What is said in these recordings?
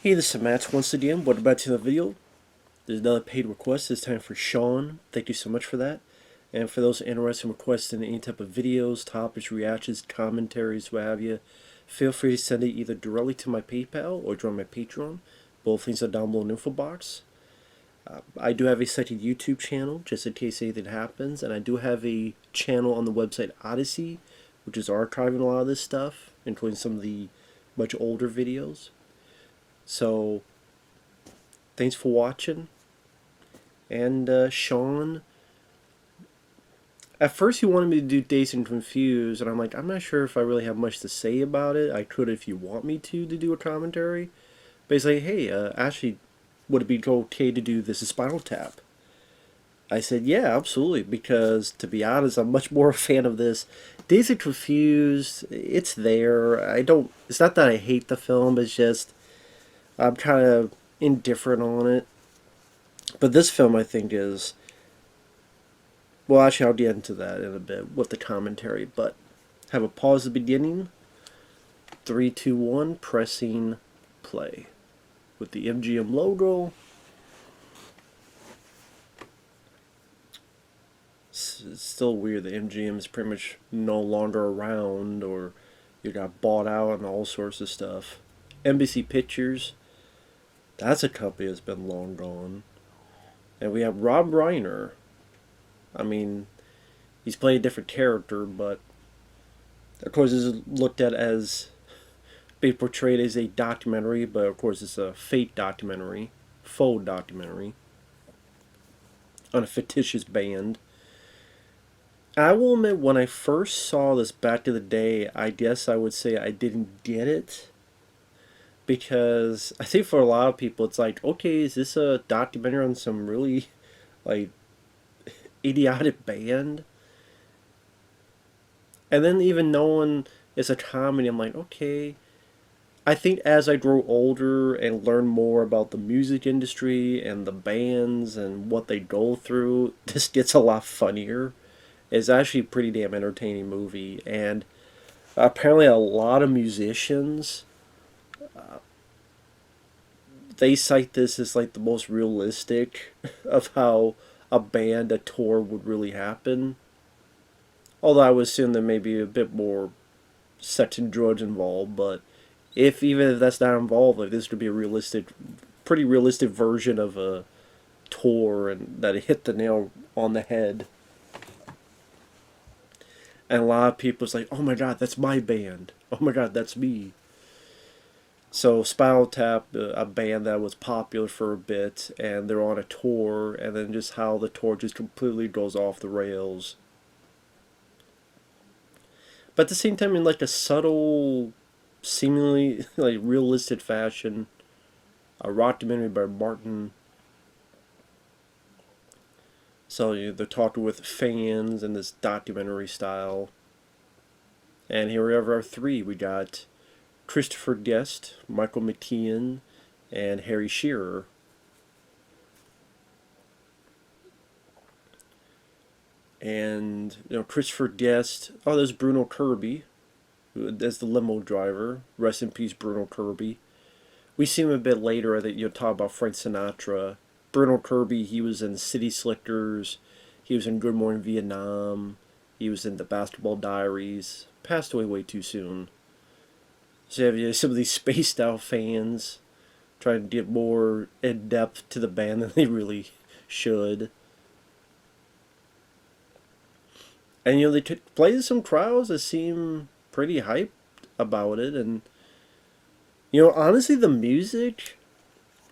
Hey, this is Matt once again. Welcome back to the video. There's another paid request. This time for Shawn. Thank you so much for that. And for those interested in requesting any type of videos, topics, reactions, commentaries, what have you, feel free to send it either directly to my PayPal or join my Patreon. Both links are down below in the info box. I do have a second YouTube channel, just in case anything happens. And I do have a channel on the website Odysee, which is archiving a lot of this stuff, including some of the much older videos. So, thanks for watching. And Shawn, at first he wanted me to do Dazed and Confused, and I'm like, I'm not sure if I really have much to say about it. I could if you want me to do a commentary. But he's like, hey, actually, would it be okay to do this Spinal Tap? I said, yeah, absolutely, because to be honest, I'm much more a fan of this. Dazed and Confused, it's there. It's not that I hate the film, it's just, I'm kind of indifferent on it. But this film, I think, is... Well, actually, I'll get into that in a bit with the commentary. But have a pause at the beginning. 3, 2, 1, pressing play. With the MGM logo. It's still weird that MGM is pretty much no longer around, or you got bought out and all sorts of stuff. NBC Pictures, that's a company that's been long gone. And we have Rob Reiner. I mean, he's playing a different character, but of course it's looked at as being portrayed as a documentary, but of course it's a fake documentary, faux documentary, on a fictitious band. I will admit, when I first saw this back in the day, I guess I would say I didn't get it. Because I think for a lot of people it's like, okay, is this a documentary on some really, like, idiotic band? And then even knowing it's a comedy, I'm like, okay. I think as I grow older and learn more about the music industry and the bands and what they go through, this gets a lot funnier. It's actually a pretty damn entertaining movie. And apparently a lot of musicians, they cite this as like the most realistic of how a band, a tour would really happen. Although I would assume there may be a bit more sex and drugs involved, but even if that's not involved, like, this would be a realistic, pretty realistic version of a tour, and that it hit the nail on the head. And a lot of people's like, oh my god, that's my band. Oh my god, that's me. So Spinal Tap, a band that was popular for a bit, and they're on a tour, and then just how the tour just completely goes off the rails. But at the same time, in like a subtle, seemingly like realistic fashion, a rock documentary by Martin. So they're talking with fans in this documentary style. And here we have our three. We got Christopher Guest, Michael McKean, and Harry Shearer. And, Christopher Guest, oh, there's Bruno Kirby, as the limo driver. Rest in peace, Bruno Kirby. We see him a bit later that you'll talk about Frank Sinatra. Bruno Kirby, he was in City Slickers, he was in Good Morning Vietnam, he was in The Basketball Diaries. Passed away way too soon. So you have some of these spaced out fans trying to get more in depth to the band than they really should. And they play some crowds that seem pretty hyped about it. And honestly, the music,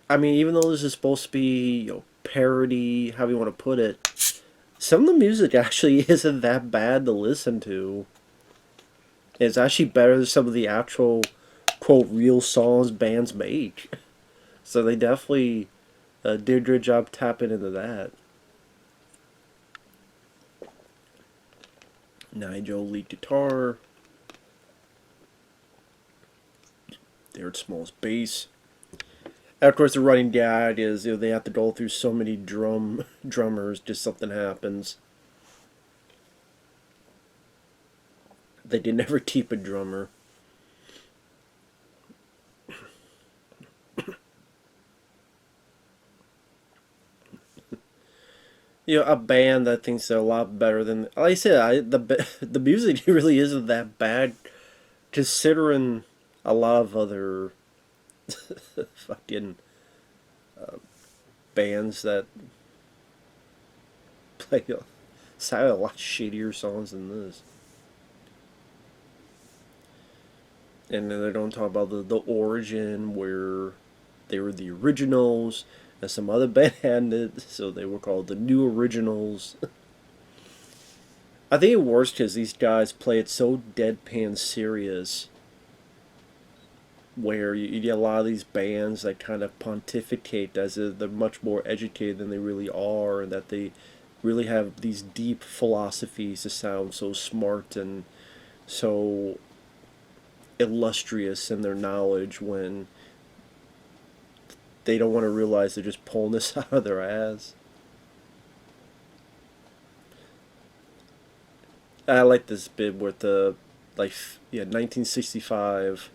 I mean, even though this is supposed to be parody, how you want to put it, some of the music actually isn't that bad to listen to. It's actually better than some of the actual, quote, real songs bands make. So they definitely did a good job tapping into that. Nigel lead guitar. Derek Small's bass. And of course, the running gag is they have to go through so many drummers, just something happens. They did never keep a drummer. A band that thinks they're a lot better than, like I said, the music really isn't that bad considering a lot of other fucking bands that play sound a lot shittier songs than this. And then they don't talk about the origin where they were the originals and some other band had it, so they were called the New Originals. I think it works because these guys play it so deadpan serious, where you get a lot of these bands that kind of pontificate as if they're much more educated than they really are, and that they really have these deep philosophies to sound so smart and so illustrious in their knowledge when they don't want to realize they're just pulling this out of their ass. I like this bit with the, like, 1965,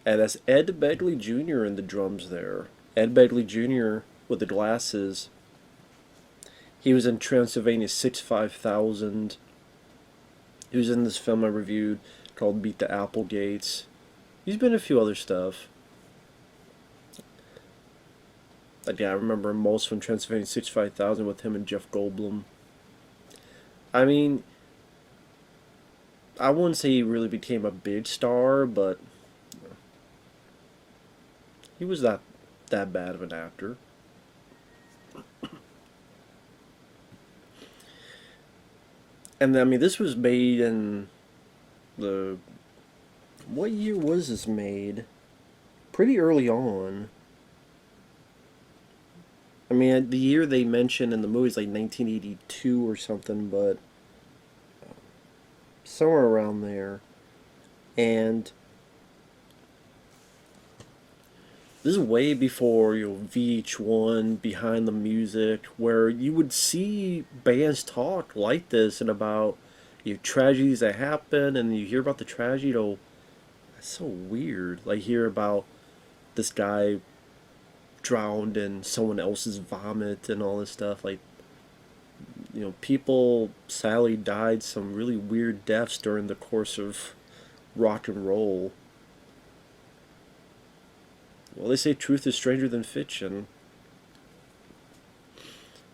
and that's Ed Begley Jr. in the drums there. Ed Begley Jr. with the glasses. He was in Transylvania 65000. He was in this film I reviewed called Beat the Applegates. He's been in a few other stuff. Like, yeah, I remember him most from Transylvania 65000 with him and Jeff Goldblum. I mean, I wouldn't say he really became a big star, but he was not that bad of an actor. And I mean, this was made in the, what year was this made? Pretty early on. I mean, the year they mentioned in the movie is like 1982 or something, but somewhere around there. And this is way before, VH1, Behind the Music, where you would see bands talk like this and about, tragedies that happen, and you hear about the tragedy. That's so weird. Like, hear about this guy drowned in someone else's vomit and all this stuff. Like, people sadly died some really weird deaths during the course of rock and roll. Well, they say truth is stranger than fiction.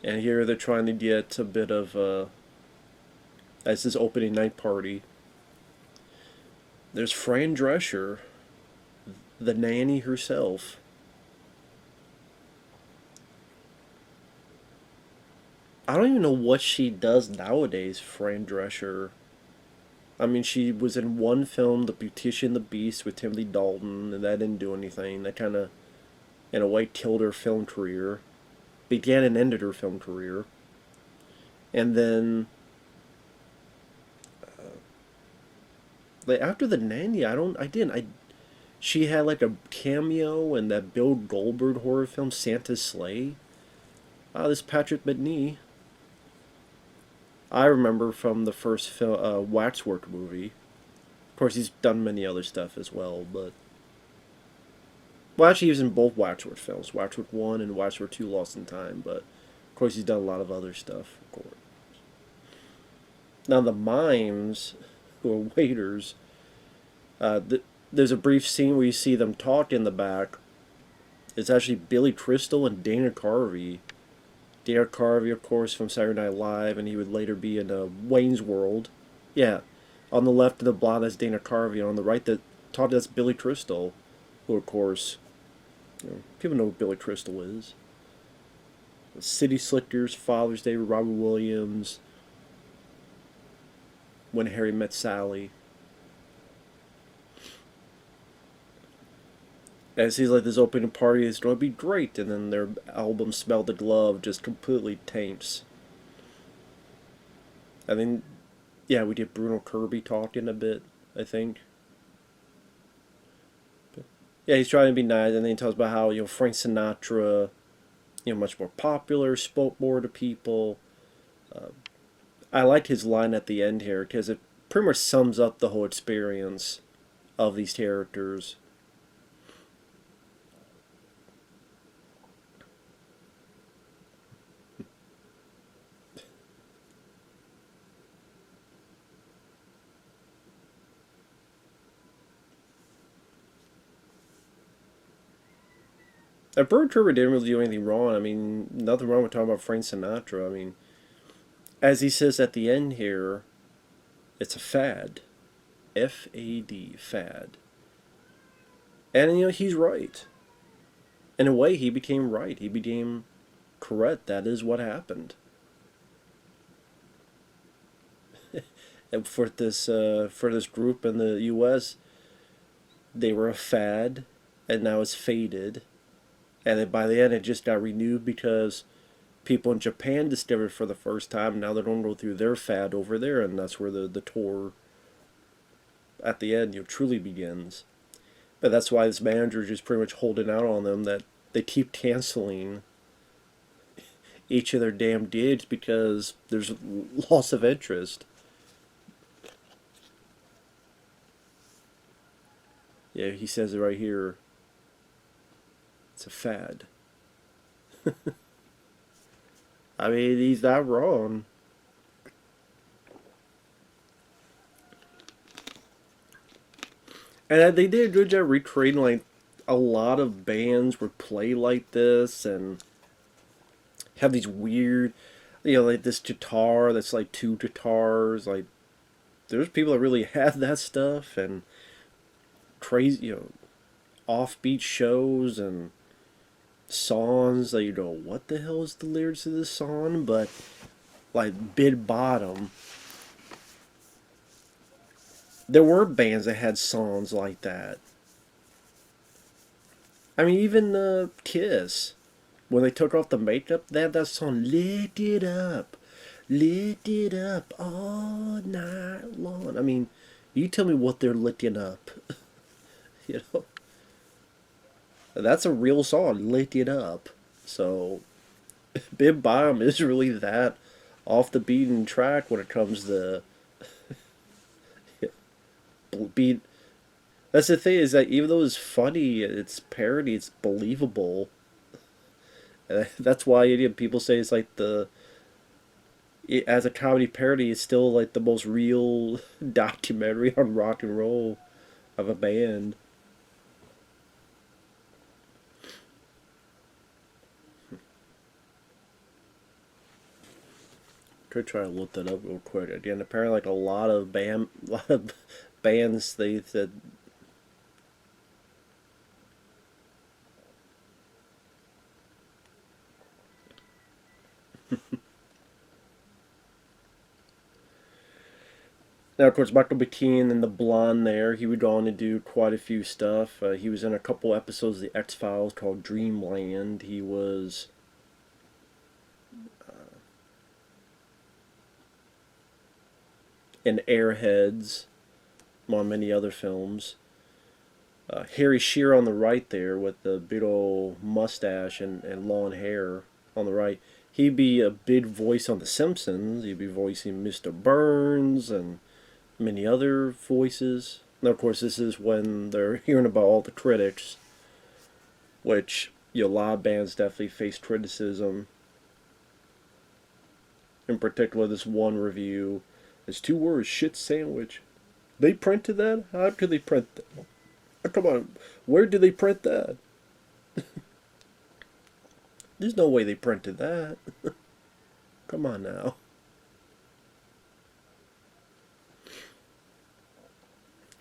And here they're trying to get a bit of, as this opening night party. There's Fran Drescher, the nanny herself. I don't even know what she does nowadays, Fran Drescher. I mean, she was in one film, The Beautician and the Beast, with Timothy Dalton, and that didn't do anything. That kind of, in a way, killed her film career. Began and ended her film career. And then, like, after The Nanny, she had like a cameo in that Bill Goldberg horror film, Santa's Sleigh. This Patrick Macnee. I remember from the first film, Waxwork movie. Of course, he's done many other stuff as well, but, well, actually, he was in both Waxwork films, Waxwork 1 and Waxwork 2 Lost in Time, but of course, he's done a lot of other stuff, of course. Now, the mimes, who are waiters, there's a brief scene where you see them talk in the back. It's actually Billy Crystal and Dana Carvey. Dana Carvey, of course, from Saturday Night Live, and he would later be in Wayne's World. Yeah, on the left of the blonde, that's Dana Carvey, and on the right, that's Billy Crystal, who, of course, people know who Billy Crystal is. City Slickers, Father's Day with Robert Williams, When Harry Met Sally. And it seems like this opening party is going to be great, and then their album Smell the Glove just completely tanks. I mean, yeah, we get Bruno Kirby talking a bit, I think. But, yeah, he's trying to be nice, and then he talks about how, Frank Sinatra, much more popular, spoke more to people. I like his line at the end here, because it pretty much sums up the whole experience of these characters. Bert Trevor didn't really do anything wrong. I mean, nothing wrong with talking about Frank Sinatra. I mean, as he says at the end here, it's a fad. F-A-D, fad. And, he's right. In a way, he became right. He became correct. That is what happened. And for this group in the U.S., they were a fad, and now it's faded. And then by the end, it just got renewed because people in Japan discovered it for the first time. Now they're going to go through their fad over there, and that's where the tour at the end truly begins. But that's why this manager is just pretty much holding out on them that they keep canceling each of their damn gigs because there's loss of interest. Yeah, he says it right here. It's a fad. I mean, he's not wrong. And they did a good job recreating, like, a lot of bands would play like this and have these weird, like this guitar that's like two guitars. Like, there's people that really had that stuff, and crazy, offbeat shows and songs that what the hell is the lyrics of this song? But, like, Bid Bottom, there were bands that had songs like that. I mean, even Kiss, when they took off the makeup, they had that song, Lit It Up all night long. I mean, you tell me what they're licking up. you know? That's a real song, Lit It Up. So, Bib Bottom is really that off the beaten track when it comes to beat. That's the thing, is that even though it's funny, it's parody, it's believable. That's why people say it's like as a comedy parody, it's still like the most real documentary on rock and roll of a band. Could try to look that up real quick again. Apparently, like a lot of bands, they said. Now, of course, Michael McKean and the blonde there, he would go on to do quite a few stuff. He was in a couple episodes of The X-Files called Dreamland. He was in Airheads, among many other films. Harry Shearer on the right there with the big old mustache and long hair on the right. He'd be a big voice on The Simpsons. He'd be voicing Mr. Burns and many other voices. Now, of course, this is when they're hearing about all the critics, which a lot of bands definitely face criticism. In particular, this one review, it's 2 words, shit sandwich. They printed that? How could they print that? Oh, come on, where did they print that? There's no way they printed that. Come on now.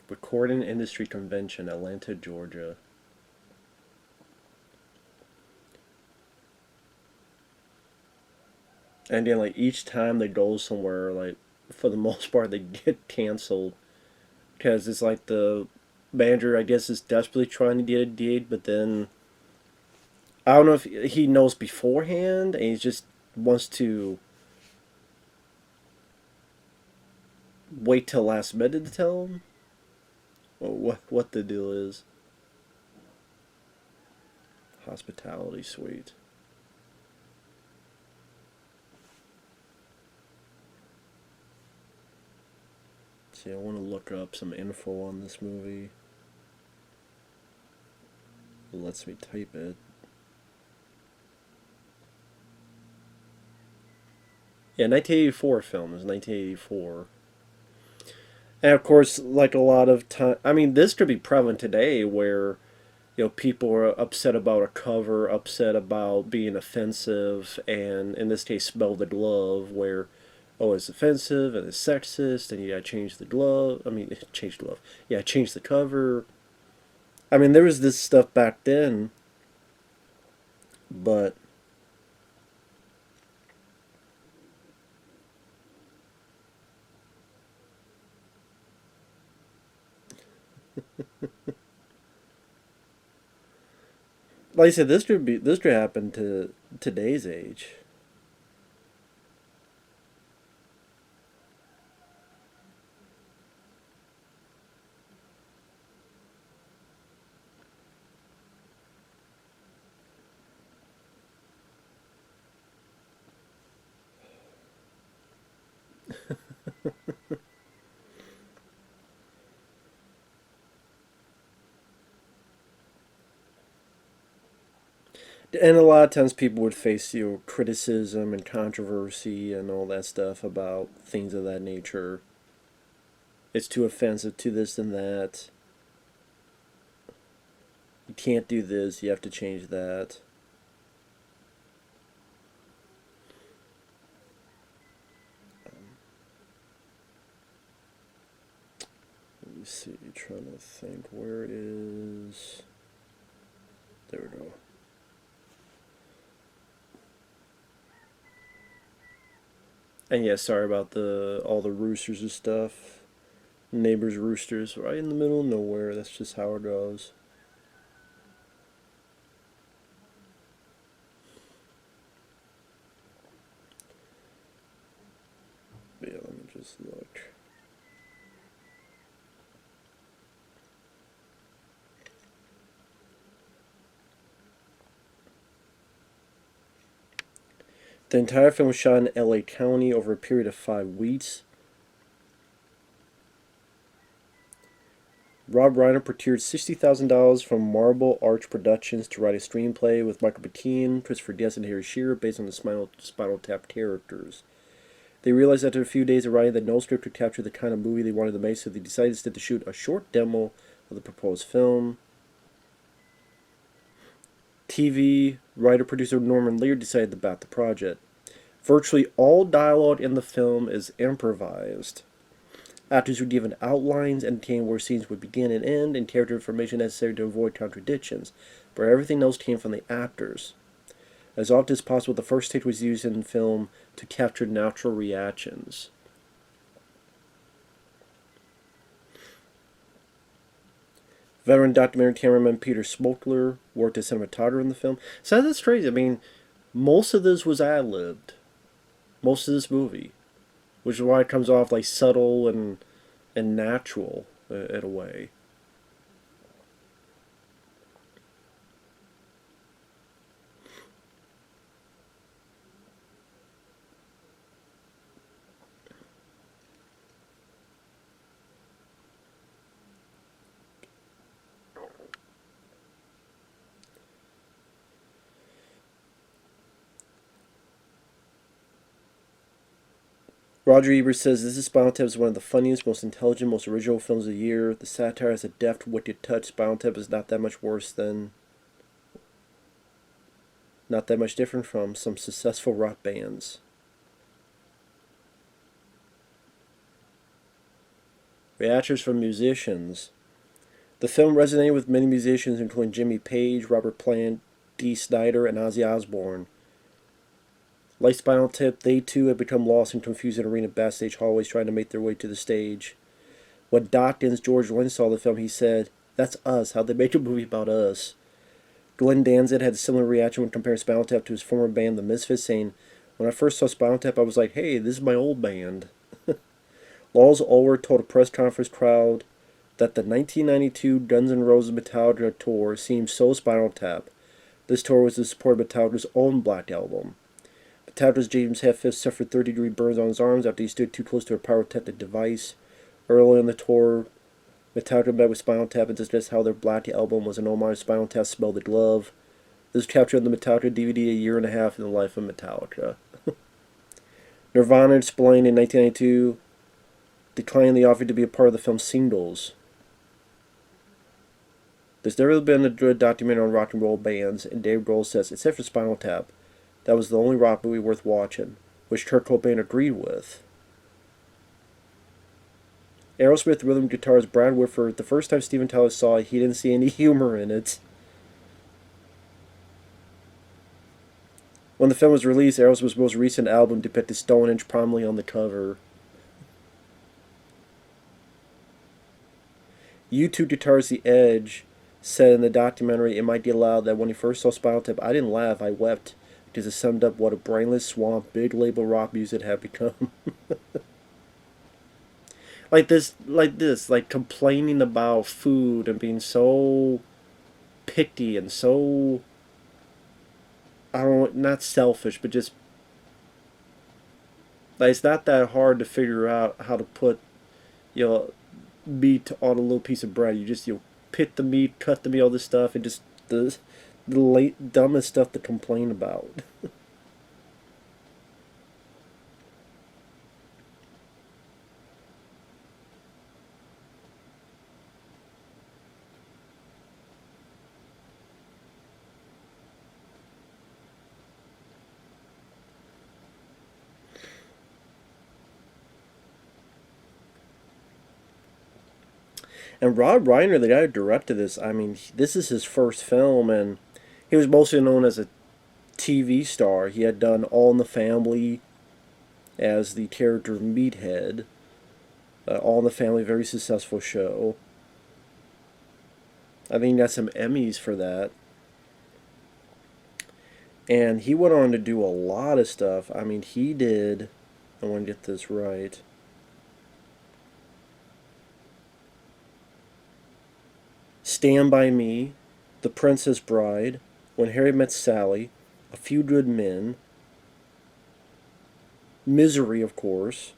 Recording Industry Convention, Atlanta, Georgia. And then, like, each time they go somewhere, like, for the most part, they get canceled. Because it's like the manager, I guess, is desperately trying to get a gig, but then I don't know if he knows beforehand and he just wants to wait till last minute to tell him, or what the deal is. Hospitality suite. See, I want to look up some info on this movie. It lets me type it. Yeah, 1984 film. It was 1984. And of course, like a lot of time, I mean, this could be prevalent today where People are upset about a cover, upset about being offensive, and in this case, smell the glove, where, oh, it's offensive and it's sexist, and you gotta change the glove. I mean, change the glove. Yeah, change the cover. I mean, there was this stuff back then, but like I said, this could happen to today's age. And a lot of times people would face criticism and controversy and all that stuff about things of that nature. It's too offensive to this and that. You can't do this. You have to change that. Let me see. Trying to think where it is. There we go. And yeah, sorry about the all the roosters and stuff. Neighbors' roosters right in the middle of nowhere. That's just how it goes. But yeah, let me just look. The entire film was shot in LA County over a period of 5 weeks. Rob Reiner procured $60,000 from Marble Arch Productions to write a screenplay with Michael McKean, Christopher Guest, and Harry Shearer based on the Spinal Tap characters. They realized after a few days of writing that no script could capture the kind of movie they wanted to make, so they decided instead to shoot a short demo of the proposed film. TV writer-producer Norman Lear decided to back the project. Virtually all dialogue in the film is improvised. Actors were given outlines indicating where scenes would begin and end, and character information necessary to avoid contradictions, but everything else came from the actors. As often as possible, the first take was used in film to capture natural reactions. Veteran documentary cameraman Peter Smokler worked as cinematographer in the film. So that's crazy. I mean, most of this was ad-libbed. Most of this movie. Which is why it comes off like subtle and natural in a way. Roger Ebert says this is Spinal Tap is one of the funniest, most intelligent, most original films of the year. The satire has a deft, wicked touch. Spinal Tap is not that much worse than, not that much different from some successful rock bands. Reactions from musicians. The film resonated with many musicians, including Jimmy Page, Robert Plant, Dee Snider, and Ozzy Osbourne. Like Spinal Tap, they too had become lost and confused in arena backstage hallways trying to make their way to the stage. When Dawkins George Lynch saw the film, he said, "That's us. How'd they make a movie about us?" Glenn Danzig had a similar reaction when comparing Spinal Tap to his former band, The Misfits, saying, "When I first saw Spinal Tap, I was like, hey, this is my old band." Lars Ulrich told a press conference crowd that the 1992 Guns N' Roses Metallica tour seemed so Spinal Tap. This tour was to support Metallica's own Black Album. Metallica's James Hetfield suffered third-degree burns on his arms after he stood too close to a pyrotechnic device. Early in the tour, Metallica met with Spinal Tap and discussed how their Black Album was an homage to Spinal Tap's Smell the Glove. This was captured on the Metallica DVD a year and a half in the life of Metallica. Nirvana explained in 1992, declining the offer to be a part of the film's singles. There's never been a good documentary on rock and roll bands, and Dave Grohl says, except for Spinal Tap, that was the only rock movie worth watching, which Kurt Cobain agreed with. Aerosmith rhythm guitarist Brad Whitford, the first time Steven Tyler saw it, he didn't see any humor in it. When the film was released, Aerosmith's most recent album depicted Stonehenge prominently on the cover. U2 guitarist The Edge said in the documentary It Might Be Allowed that when he first saw Spinal Tap, I didn't laugh, I wept, because it summed up what a brainless swamp big label rock music had become. like complaining about food and being so picky and so, I don't know, not selfish, but just, like, it's not that hard to figure out how to put, you know, meat on a little piece of bread. You just, pit the meat, cut the meat, all this stuff, and just the late dumbest stuff to complain about. And Rob Reiner, the guy who directed this, I mean, this is his first film, and he was mostly known as a TV star. He had done All in the Family as the character Meathead. All in the Family, very successful show. I think he got some Emmys for that. And he went on to do a lot of stuff. I mean, he did, I want to get this right. Stand By Me, The Princess Bride, When Harry Met Sally, A Few Good Men, Misery, of course.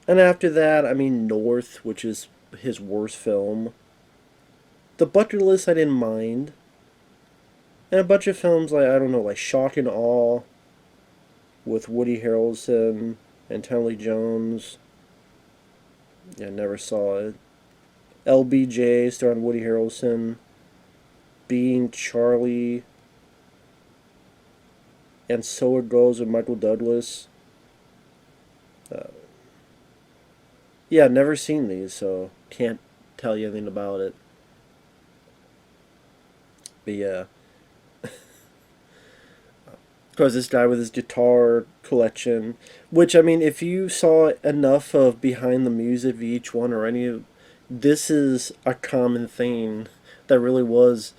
And after that, I mean, North, which is his worst film. The Bucket List I didn't mind. And a bunch of films like, I don't know, like Shock and Awe with Woody Harrelson and Tommy Lee Jones. Yeah, never saw it. LBJ starring Woody Harrelson. Being Charlie. And So It Goes with Michael Douglas. Yeah, never seen these, so can't tell you anything about it. But yeah. Because this guy with his guitar collection, which, I mean, if you saw enough of Behind the Music, VH1, or any of, this is a common thing that really was,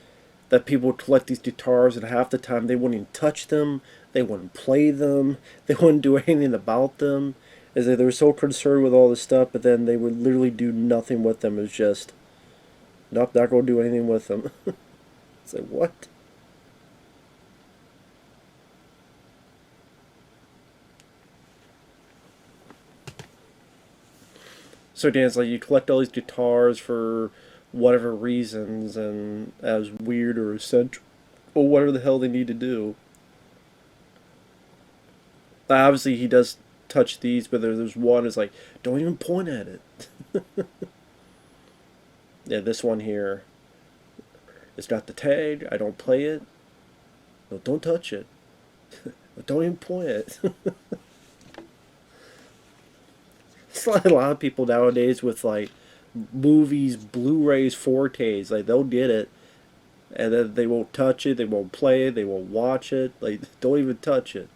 that people would collect these guitars, and half the time they wouldn't even touch them, they wouldn't play them, they wouldn't do anything about them, as they were so concerned with all this stuff, but then they would literally do nothing with them. It was just, nope, not going to do anything with them. It's like, what? So Dan's like, you collect all these guitars for whatever reasons, and as weird or essential, or whatever the hell they need to do. Obviously, he does touch these, but there's one is like, don't even point at it. Yeah, this one here, it's got the tag. I don't play it. No, don't touch it. But don't even point it. It's like a lot of people nowadays with like movies, Blu-rays, 4Ks. Like, they'll get it, and then they won't touch it. They won't play it. They won't watch it. Like, don't even touch it.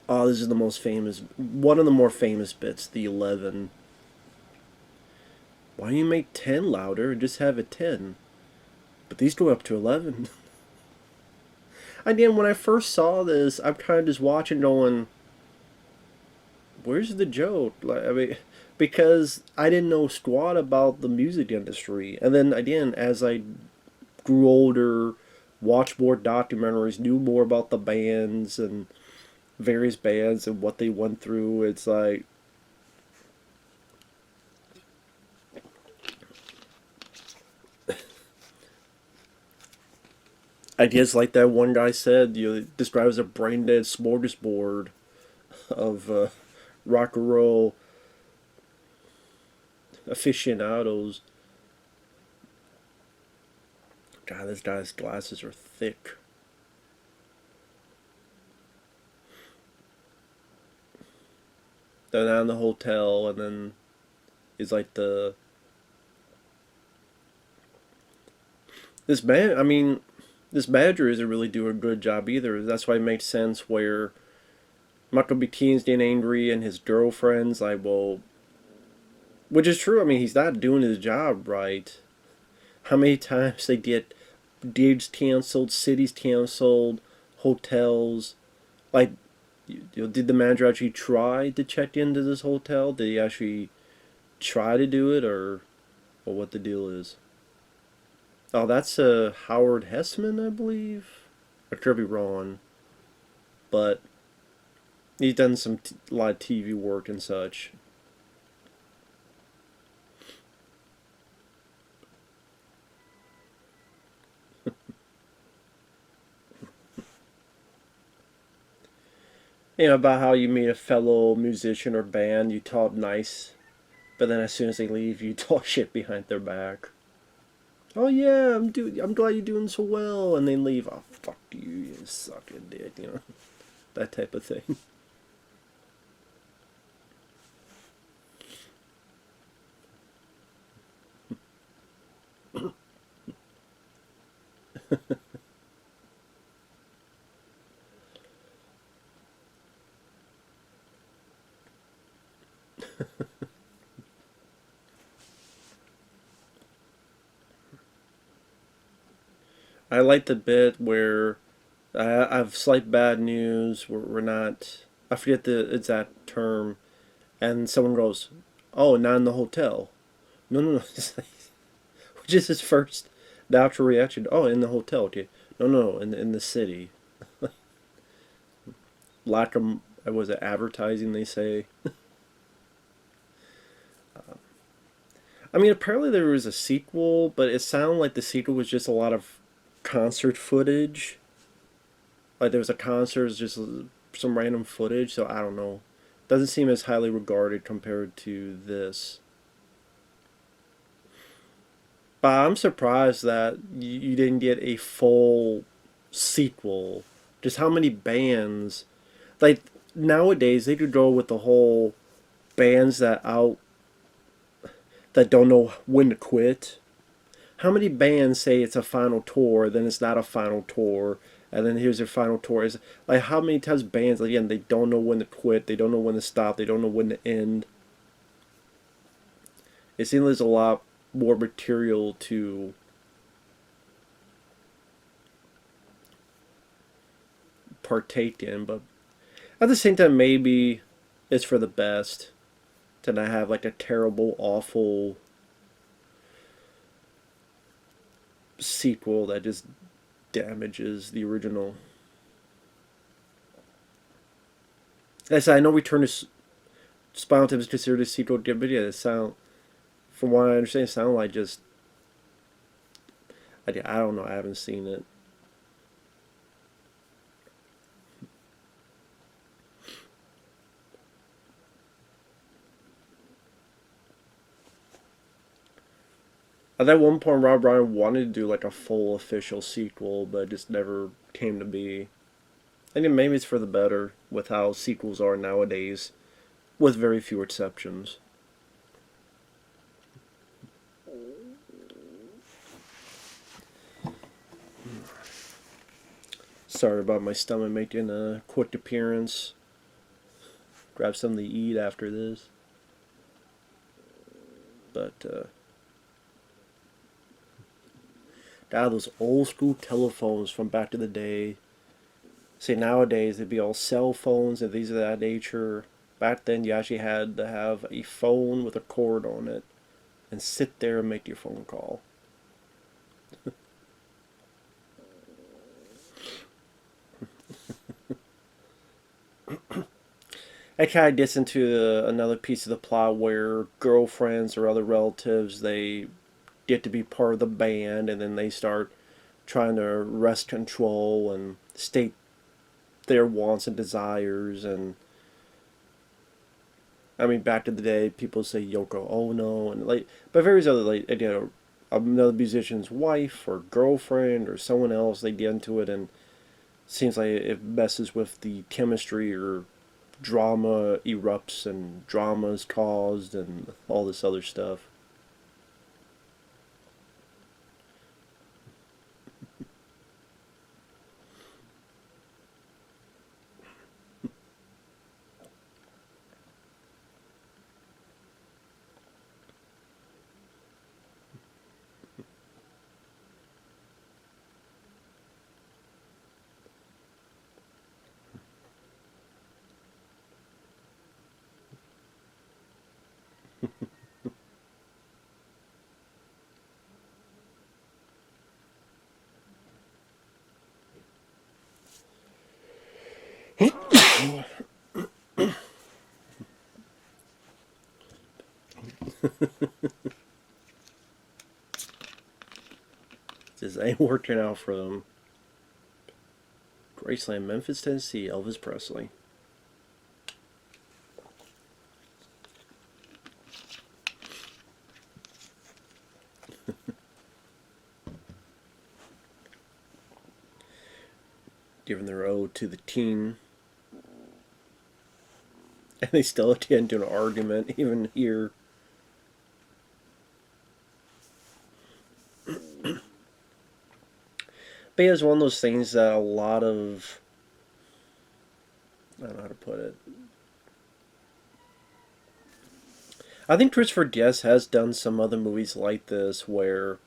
Oh, this is the most famous, one of the more famous bits, the 11. Why don't you make 10 louder and just have it 10? But these go up to 11. Again, when I first saw this, I'm kind of just watching going, where's the joke? Like, I mean, because I didn't know squat about the music industry. And then, again, as I grew older, watched more documentaries, knew more about the bands and various bands and what they went through, it's like, ideas like that one guy said, described as a brain dead smorgasbord of rock and roll. aficionados. God, this guy's glasses are thick. They're down in the hotel, and then he's like the this man. I mean, this manager isn't really doing a good job either. That's why it makes sense where Michael B. Keaton's getting angry and his girlfriend's like, well, which is true. I mean, he's not doing his job right. How many times they get gigs canceled, cities canceled, hotels. Like, did the manager actually try to check into this hotel? Did he actually try to do it, or what the deal is? Oh, that's Howard Hessman, I believe. I could be wrong, but he's done a lot of TV work and such. About how you meet a fellow musician or band, you talk nice, but then as soon as they leave, you talk shit behind their back. Oh yeah, I'm glad you're doing so well, and they leave. Oh fuck you, you sucking dick, that type of thing. I like the bit where I have slight bad news. We're not. I forget the exact term, and someone goes, "Oh, not in the hotel." No, no, no. Which is his first natural reaction. Oh, in the hotel. Okay. No, no, no. In the city. Lack of was it advertising? They say. I mean, apparently there was a sequel, but it sounded like the sequel was just a lot of concert footage. Like there was a concert, it's just some random footage. So I don't know. Doesn't seem as highly regarded compared to this. But I'm surprised that you didn't get a full sequel. Just how many bands, like nowadays they could go with the whole bands that don't know when to quit. How many bands say it's a final tour, then it's not a final tour, and then here's their final tour? Is like how many times bands again they don't know when to quit, they don't know when to stop, they don't know when to end. It seems there's a lot more material to partake in, but at the same time, maybe it's for the best to not have like a terrible, awful sequel that just damages the original. I know Return to Spinal Tap is considered a sequel, but yeah, it sound from what I understand, it sound like just I don't know. I haven't seen it. At that one point, Rob Reiner wanted to do like a full official sequel, but it just never came to be. I think maybe it's for the better with how sequels are nowadays, with very few exceptions. Sorry about my stomach making a quick appearance. Grab something to eat after this. But, God, those old school telephones from back in the day. See, nowadays it'd be all cell phones and these of that nature. Back then, you actually had to have a phone with a cord on it and sit there and make your phone call. It kind of gets into another piece of the plot where girlfriends or other relatives they get to be part of the band, and then they start trying to wrest control and state their wants and desires, and I mean, back in the day, people say Yoko Ono, and like, but various other like, another musician's wife or girlfriend or someone else, they get into it, and it seems like it messes with the chemistry, or drama erupts and drama is caused and all this other stuff. Just ain't working out for them. Graceland, Memphis, Tennessee, Elvis Presley. Giving their ode to the teen. And they still attend to an argument, even here. But yeah, it's one of those things that a lot of, I don't know how to put it. I think Christopher Guest has done some other movies like this where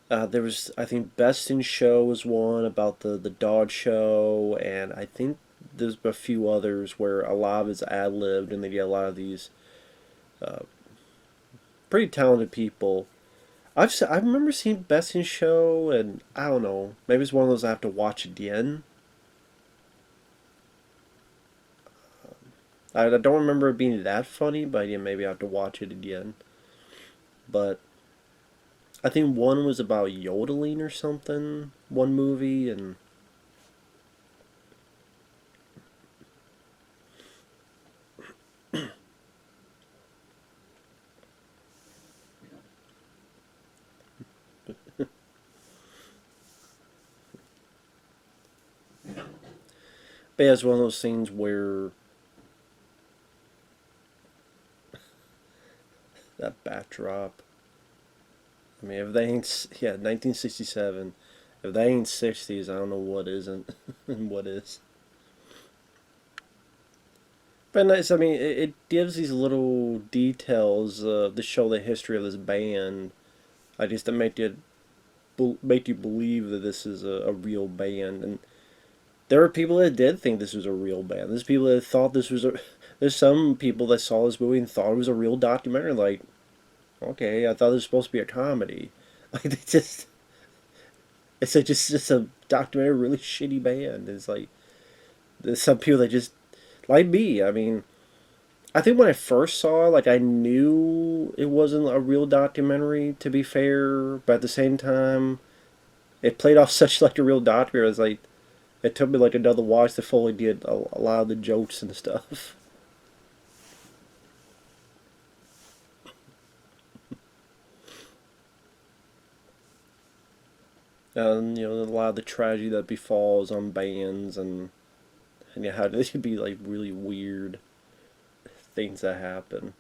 there was, I think, Best in Show was one about the dog show, and I think there's a few others where a lot of it's ad libbed, and they get a lot of these uh, pretty talented people. I remember seeing Best in Show, and I don't know, maybe it's one of those I have to watch again. I don't remember it being that funny, but yeah, maybe I have to watch it again. But I think one was about yodeling or something. One movie, and but yeah, it's one of those things where that backdrop. I mean, if they ain't, yeah, 1967. If they ain't 60s, I don't know what isn't and what is. But nice. I mean, it gives these little details to show the history of this band. I just to make you believe that this is a real band. And there were people that did think this was a real band. There's people that thought this was a. There's some people that saw this movie and thought it was a real documentary. Like, okay, I thought it was supposed to be a comedy. Like they just, it's just a documentary, really shitty band. It's like there's some people that just like me. I mean, I think when I first saw it, like I knew it wasn't a real documentary. To be fair, but at the same time, it played off such like a real documentary. It was like it took me like another watch to fully get a lot of the jokes and stuff. And a lot of the tragedy that befalls on bands, and yeah, how they could be like really weird things that happen.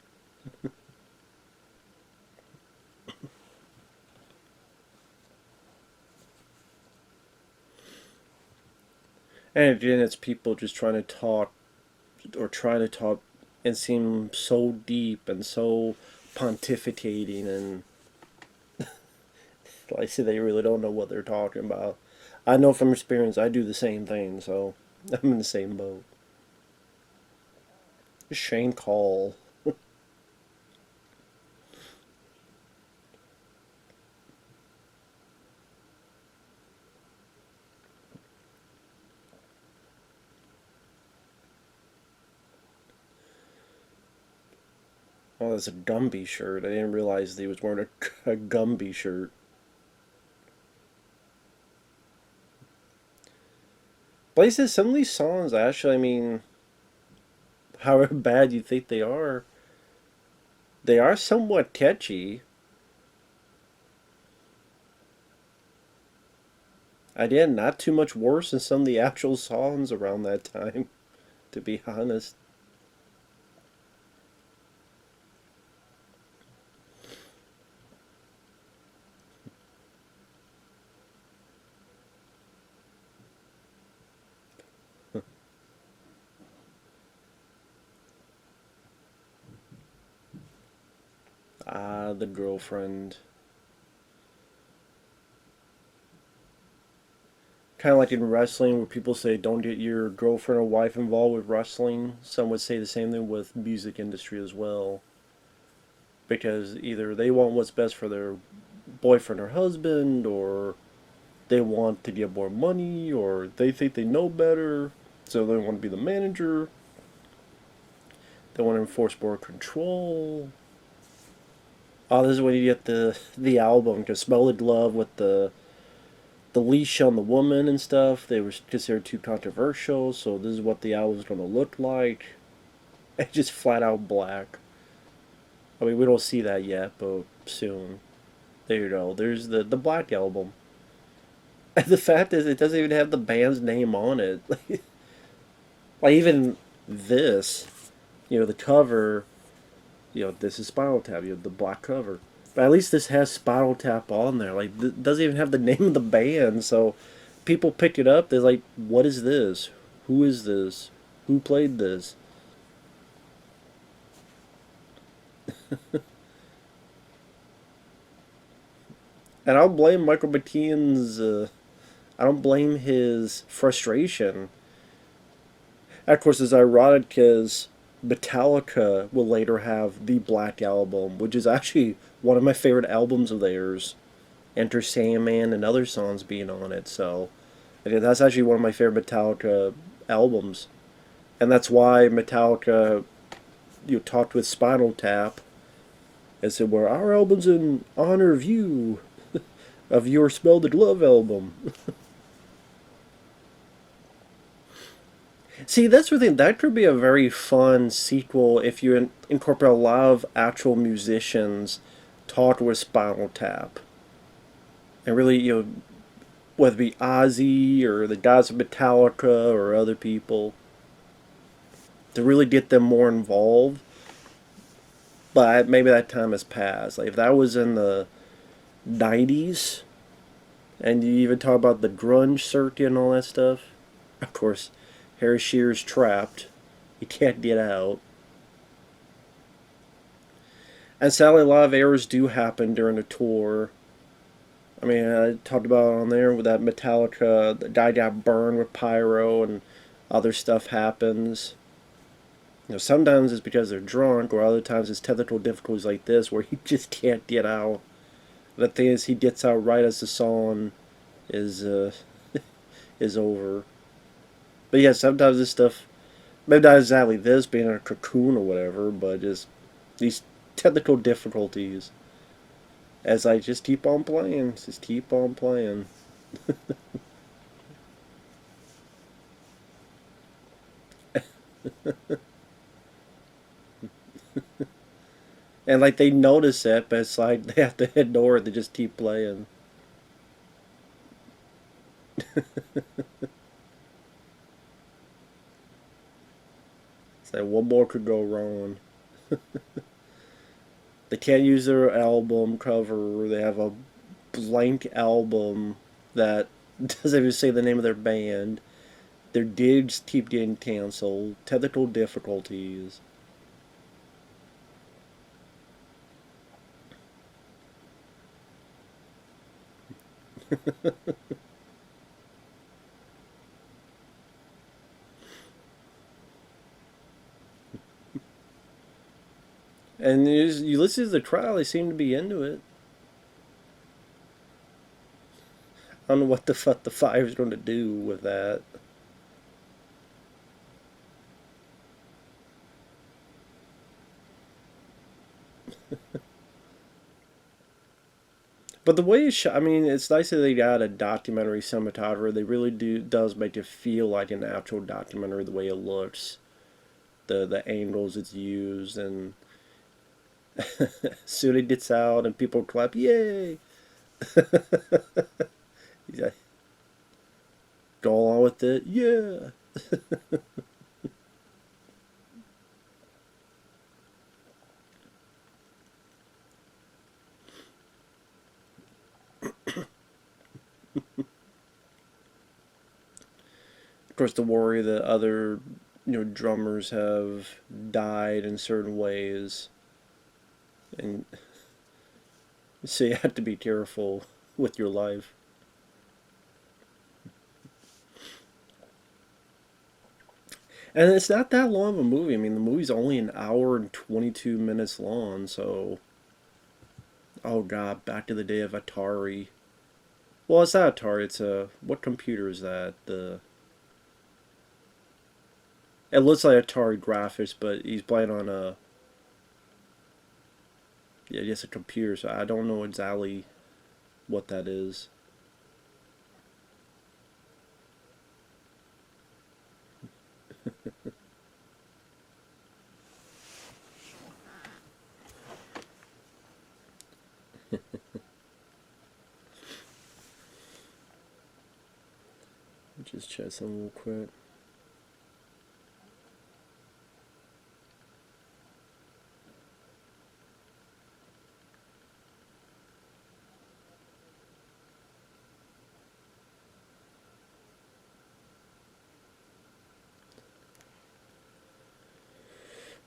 And again, it's people just trying to talk or trying to talk and seem so deep and so pontificating, and like I say, they really don't know what they're talking about. I know from experience, I do the same thing, so I'm in the same boat. Shane Call. Oh, that's a Gumby shirt. I didn't realize he was wearing a Gumby shirt. But he says some of these songs, actually, I mean, How bad you think they are somewhat catchy. Again, not too much worse than some of the actual songs around that time, to be honest. Ah, the girlfriend. Kind of like in wrestling, where people say don't get your girlfriend or wife involved with wrestling. Some would say the same thing with music industry as well, because either they want what's best for their boyfriend or husband, or they want to get more money, or they think they know better, so they want to be the manager. They want to enforce more control. Oh, this is when you get the album, because Smell Love with the leash on the woman and stuff. They were considered too controversial, so this is what the album's going to look like. It's just flat out black. I mean, we don't see that yet, but soon. There you go. There's the Black Album. And the fact is, it doesn't even have the band's name on it. Like even this, the cover, this is Spinal Tap. You have the black cover. But at least this has Spinal Tap on there. Like, it doesn't even have the name of the band. So people pick it up. They're like, what is this? Who is this? Who played this? And I don't blame Michael McKean's. I don't blame his frustration. Of course, it's ironic because Metallica will later have the Black Album, which is actually one of my favorite albums of theirs. Enter Sandman and other songs being on it. So, again, that's actually one of my favorite Metallica albums, and that's why Metallica, talked with Spinal Tap and said, "Well, our album's in honor of you, of your Smell the Glove album." See, that's the thing. That could be a very fun sequel if you incorporate a lot of actual musicians talk with Spinal Tap. And really, whether it be Ozzy or the guys of Metallica or other people, to really get them more involved. But maybe that time has passed. Like if that was in the '90s, and you even talk about the grunge circuit and all that stuff, of course, Harry Shearer's trapped. He can't get out. And sadly, a lot of errors do happen during the tour. I mean, I talked about on there with that Metallica, the guy got burned with pyro and other stuff happens. Sometimes it's because they're drunk, or other times it's technical difficulties like this where he just can't get out. The thing is, he gets out right as the song is is over. But yeah, sometimes this stuff, maybe not exactly this being a cocoon or whatever, but just these technical difficulties. As I just keep on playing, just keep on playing. And like they notice it, but it's like they have to ignore it. They just keep playing. It's like one more could go wrong. They can't use their album cover. They have a blank album that doesn't even say the name of their band. Their gigs keep getting canceled. Technical difficulties. And you listen to the crowd, they seem to be into it. I don't know what the fuck the Five's going to do with that. But the way it's shot, I mean, it's nice that they got a documentary cinematographer. They really does make it feel like an actual documentary the way it looks. the angles it's used, and soon it gets out and people clap, yay! Yeah, go along with it, yeah. Of course, the worry that other drummers have died in certain ways, and so you have to be careful with your life. And it's not that long of a movie. I mean, the movie's only an hour and 22 minutes long, so. Oh god, back to the day of Atari. Well, it's not Atari, it's a. What computer is that? The. It looks like Atari graphics, but he's playing on a. Yeah, it's a computer, so I don't know exactly what that is. Just check some real quick.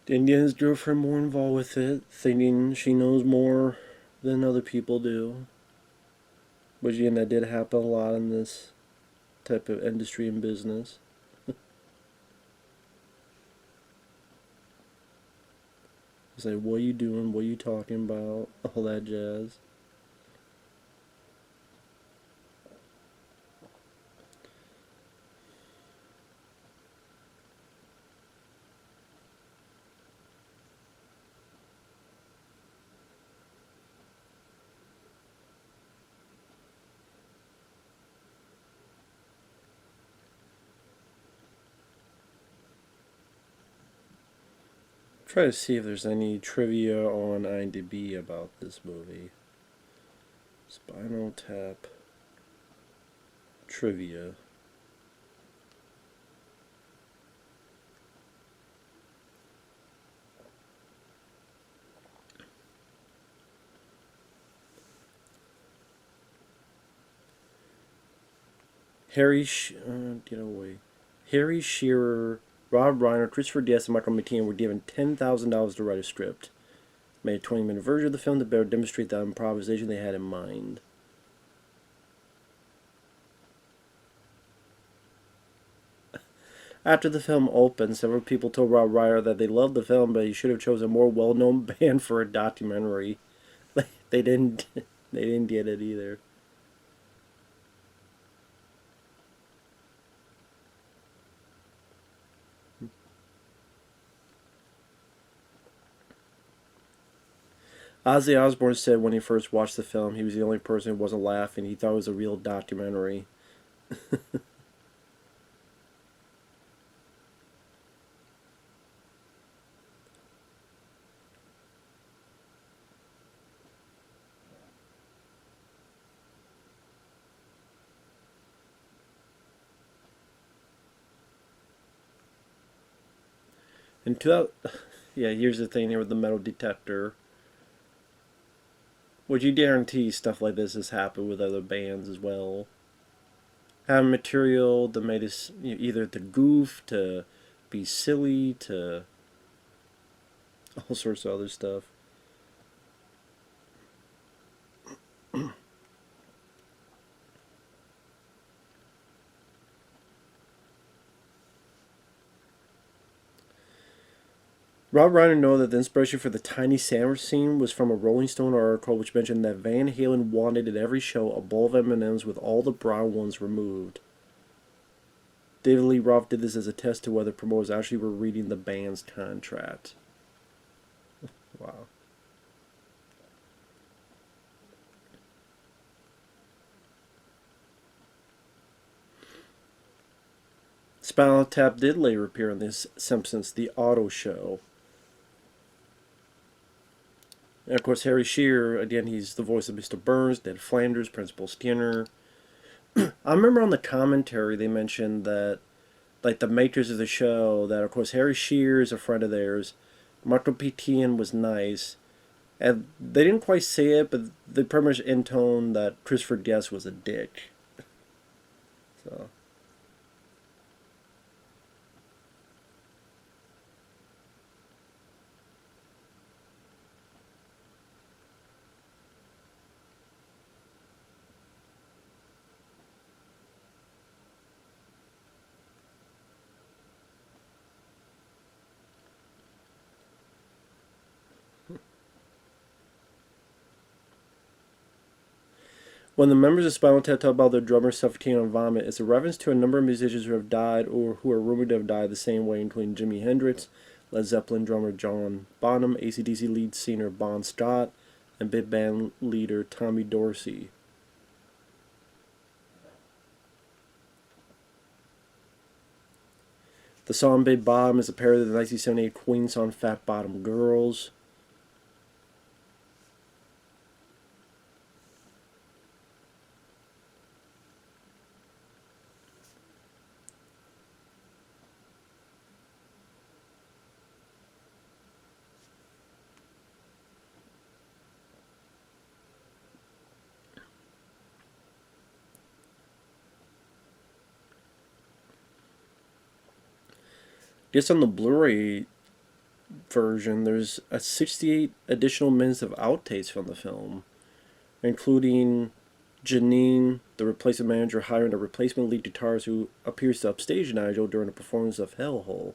The Indians girlfriend more involved with it, thinking she knows more than other people do. Which again, that did happen a lot in this type of industry and business. It's like, what are you doing? What are you talking about? All that jazz. Try to see if there's any trivia on IMDb about this movie. Spinal Tap trivia. Get away. Harry Shearer, Rob Reiner, Christopher Diaz, and Michael McKean were given $10,000 to write a script. Made a 20-minute version of the film to better demonstrate the improvisation they had in mind. After the film opened, several people told Rob Reiner that they loved the film, but he should have chosen a more well-known band for a documentary. They didn't. They didn't get it either. Ozzy Osbourne said when he first watched the film, he was the only person who wasn't laughing. He thought it was a real documentary. And yeah, here's the thing here with the metal detector. Would you guarantee stuff like this has happened with other bands as well? Have material that made us either to goof, to be silly, to all sorts of other stuff. Rob Reiner noted that the inspiration for the tiny sandwich scene was from a Rolling Stone article which mentioned that Van Halen wanted at every show a bowl of M&Ms with all the brown ones removed. David Lee Roth did this as a test to whether promoters actually were reading the band's contract. Wow. Spinal Tap did later appear in The Simpsons The Auto Show. And of course, Harry Shearer, again, he's the voice of Mr. Burns, Ned Flanders, Principal Skinner. I remember on the commentary they mentioned that, like, the makers of the show, that of course Harry Shearer is a friend of theirs. Michael P. Tian was nice. And they didn't quite say it, but they pretty much intoned that Christopher Guest was a dick. So. When the members of Spinal Tap talk about their drummer suffocating on vomit, it's a reference to a number of musicians who have died or who are rumored to have died the same way, including Jimi Hendrix, Led Zeppelin drummer John Bonham, AC/DC lead singer Bon Scott, and big band leader Tommy Dorsey. The song Big Bottom is a parody of the 1978 Queen song Fat Bottom Girls. Just on the Blu-ray version, there's a 68 additional minutes of outtakes from the film, including Janine, the replacement manager, hiring a replacement lead guitarist who appears to upstage Nigel during a performance of Hellhole.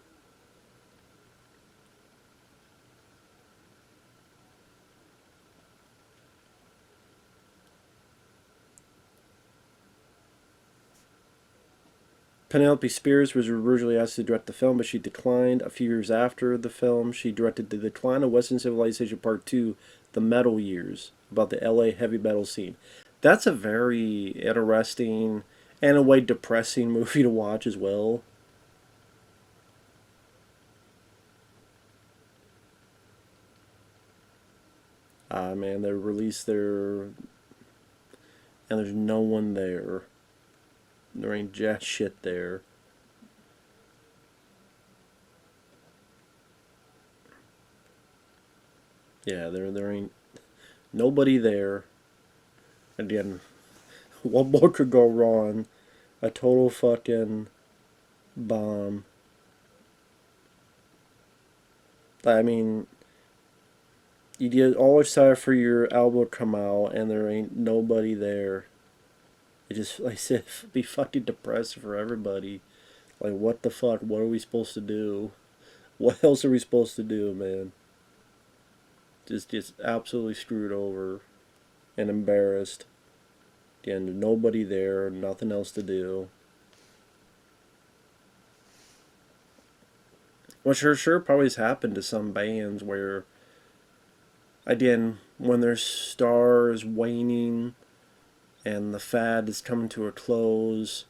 Penelope Spears was originally asked to direct the film, but she declined. A few years after the film, she directed The Decline of Western Civilization Part 2, The Metal Years, about the LA heavy metal scene. That's a very interesting and in a way depressing movie to watch as well. Ah, man, they released their. And there's no one there. There ain't jack shit there. Yeah, there ain't nobody there. Again, what more could go wrong? A total fucking bomb. I mean, you get all excited for your album to come out, and there ain't nobody there. It just, like I said, be fucking depressed for everybody. Like, what the fuck? What are we supposed to do? What else are we supposed to do, man? Just absolutely screwed over and embarrassed. Again, nobody there, nothing else to do. Which sure probably has happened to some bands where, again, when their star is waning and the fad is coming to a close.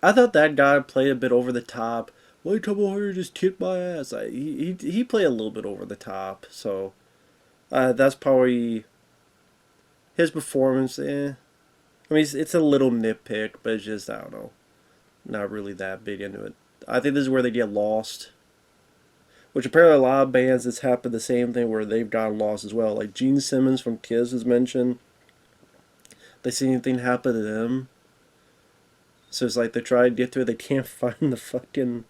I thought that guy played a bit over the top. White Trouble Warrior just kicked my ass. He played a little bit over the top, so that's probably his performance. I mean, it's a little nitpick, but it's just, I don't know, not really that big into it. I think this is where they get lost. Which apparently a lot of bands it's happened the same thing where they've gotten lost as well. Like Gene Simmons from Kiss was mentioned. They see anything happen to them. So it's like they try to get to it, they can't find the fucking.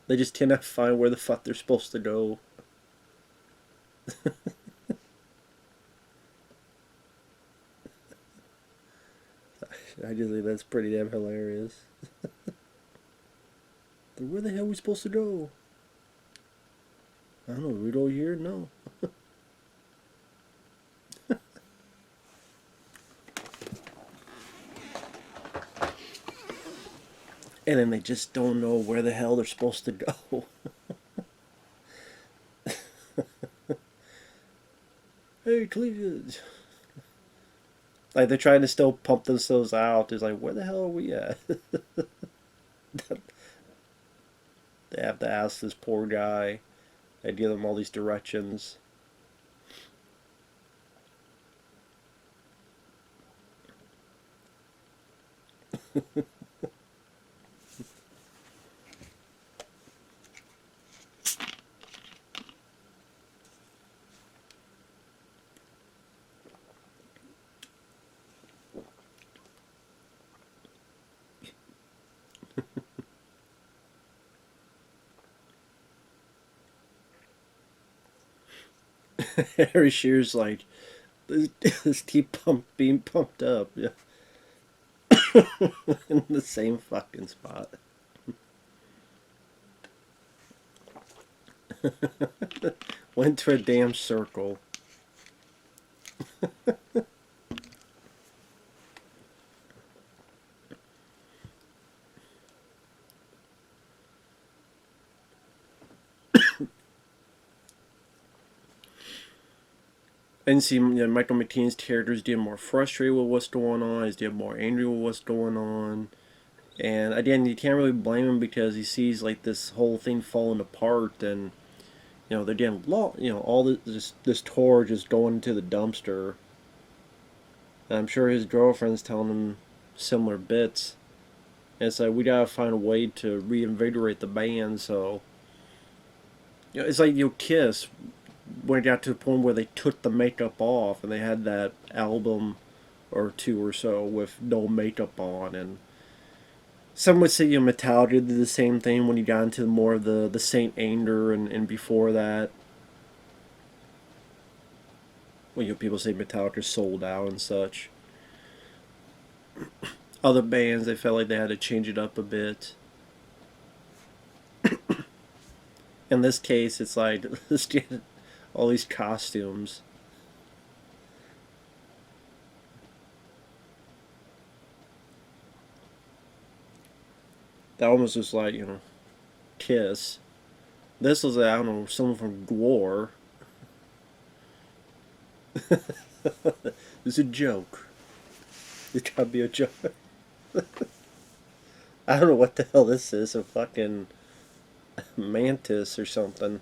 They just cannot find where the fuck they're supposed to go. I just think that's pretty damn hilarious. Where the hell are we supposed to go? I don't know, we go here? No. And then they just don't know where the hell they're supposed to go. Hey, Cleveland. Like they're trying to still pump themselves out. It's like, where the hell are we at? They have to ask this poor guy. They give him all these directions. Harry Shearer's like, this keep being pumped up. Yeah. In the same fucking spot. Went to a damn circle. And see, Michael McKean's character's getting more frustrated with what's going on. He's getting more angry with what's going on. And again, you can't really blame him because he sees like this whole thing falling apart, and they're getting all this tour just going into the dumpster. And I'm sure his girlfriend's telling him similar bits. And it's like we gotta find a way to reinvigorate the band. So it's like Kiss when it got to the point where they took the makeup off and they had that album or two or so with no makeup on, and some would say Metallica did the same thing when you got into more of the Saint Anger and before that. Well, people say Metallica sold out and such. Other bands, they felt like they had to change it up a bit. In this case, it's like let's get all these costumes. That almost just like Kiss. This was I don't know someone from Gore. It's a joke. It's gotta be a joke. I don't know what the hell this is. A fucking mantis or something.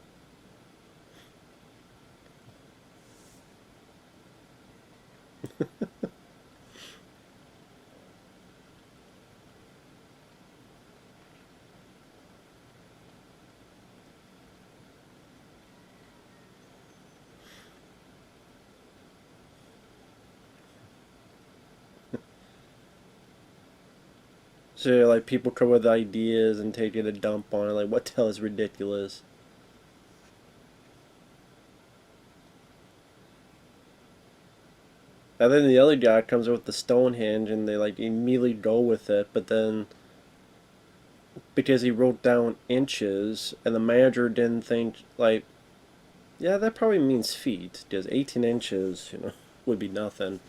So like people come with ideas and taking a dump on it. Like what the hell is ridiculous? And then the other guy comes up with the Stonehenge and they like immediately go with it, but then because he wrote down inches and the manager didn't think like, yeah, that probably means feet because 18 inches would be nothing.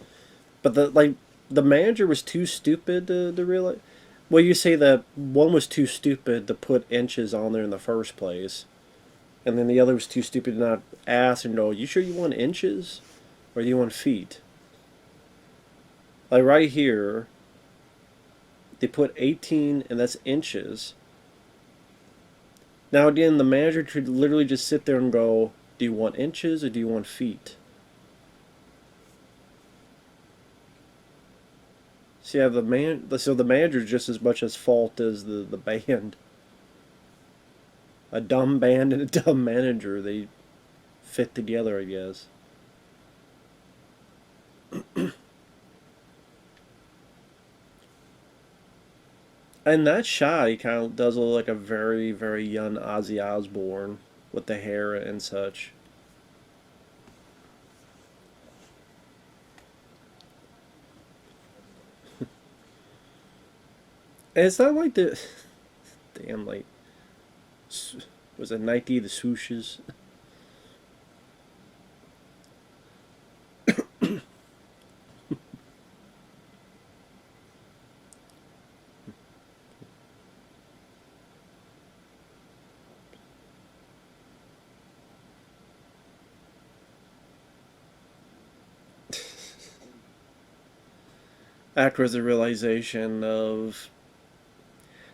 But the manager was too stupid to realize. Well, you say that one was too stupid to put inches on there in the first place, and then the other was too stupid to not ask and go, "You sure you want inches, or do you want feet?" Like right here, they put 18, and that's inches. Now again, the manager could literally just sit there and go, "Do you want inches or do you want feet?" So yeah, so the manager's just as much as fault as the band. A dumb band and a dumb manager, they fit together, I guess. And that shot, he kind of does look like a very, very young Ozzy Osbourne with the hair and such. And it's not like the damn like was it Nike the swooshes? afterwards the realization of,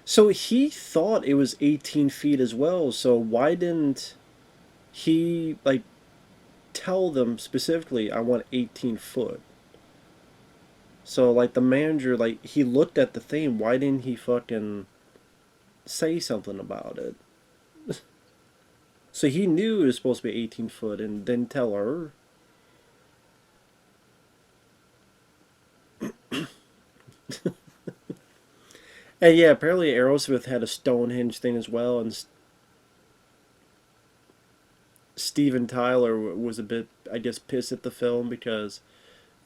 so he thought it was 18 feet as well. So why didn't he like tell them specifically, I want 18 foot? So like the manager, like he looked at the thing. Why didn't he fucking say something about it? So he knew it was supposed to be 18 foot and didn't tell her. And yeah, apparently Aerosmith had a Stonehenge thing as well, and Steven Tyler was a bit, I guess, pissed at the film because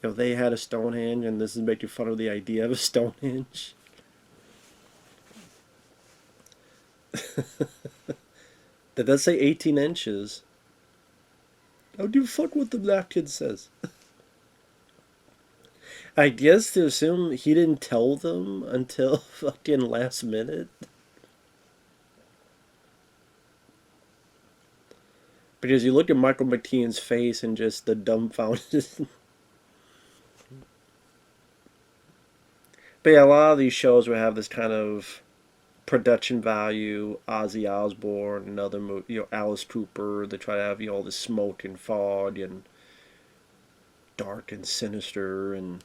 they had a Stonehenge, and this is making fun of the idea of a Stonehenge. That does say 18 inches. How do you fuck what the black kid says? I guess to assume he didn't tell them until fucking last minute. Because you look at Michael McKean's face and just the dumbfounded. But yeah, a lot of these shows will have this kind of production value. Ozzy Osbourne, another movie, Alice Cooper. They try to have all this smoke and fog and dark and sinister, and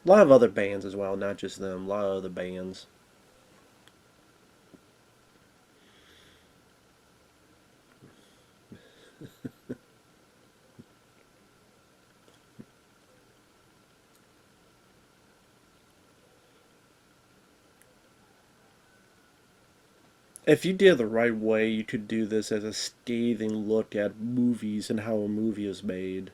a lot of other bands as well, not just them. A lot of other bands. If you did it the right way, you could do this as a scathing look at movies and how a movie is made,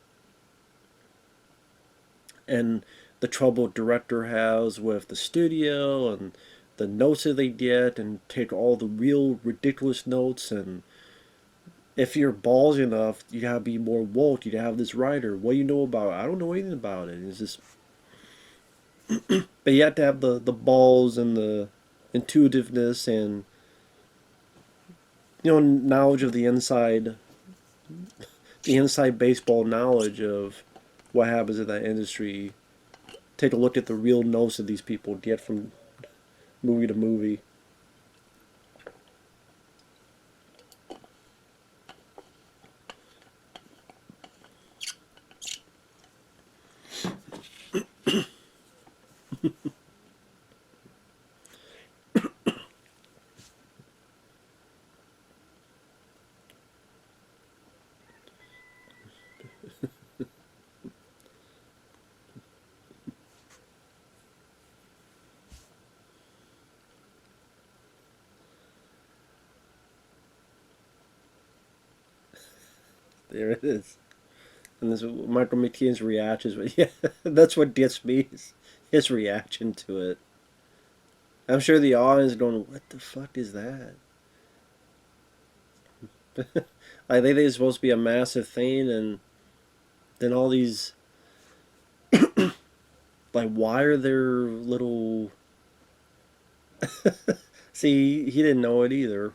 and the trouble a director has with the studio and the notes that they get, and take all the real ridiculous notes. And if you're ballsy enough, you gotta be more woke. You gotta have this writer. What do you know about it? I don't know anything about it. It's just, but you have to have the balls and the intuitiveness and knowledge of the inside baseball knowledge of what happens in that industry. Take a look at the real notes that these people get from movie to movie. There it is. And this Michael McKean's reactions, but yeah, that's what gets me, is his reaction to it. I'm sure the audience is going, "What the fuck is that?" I think it's supposed to be a massive thing, and then all these, like, why are there little? See, he didn't know it either.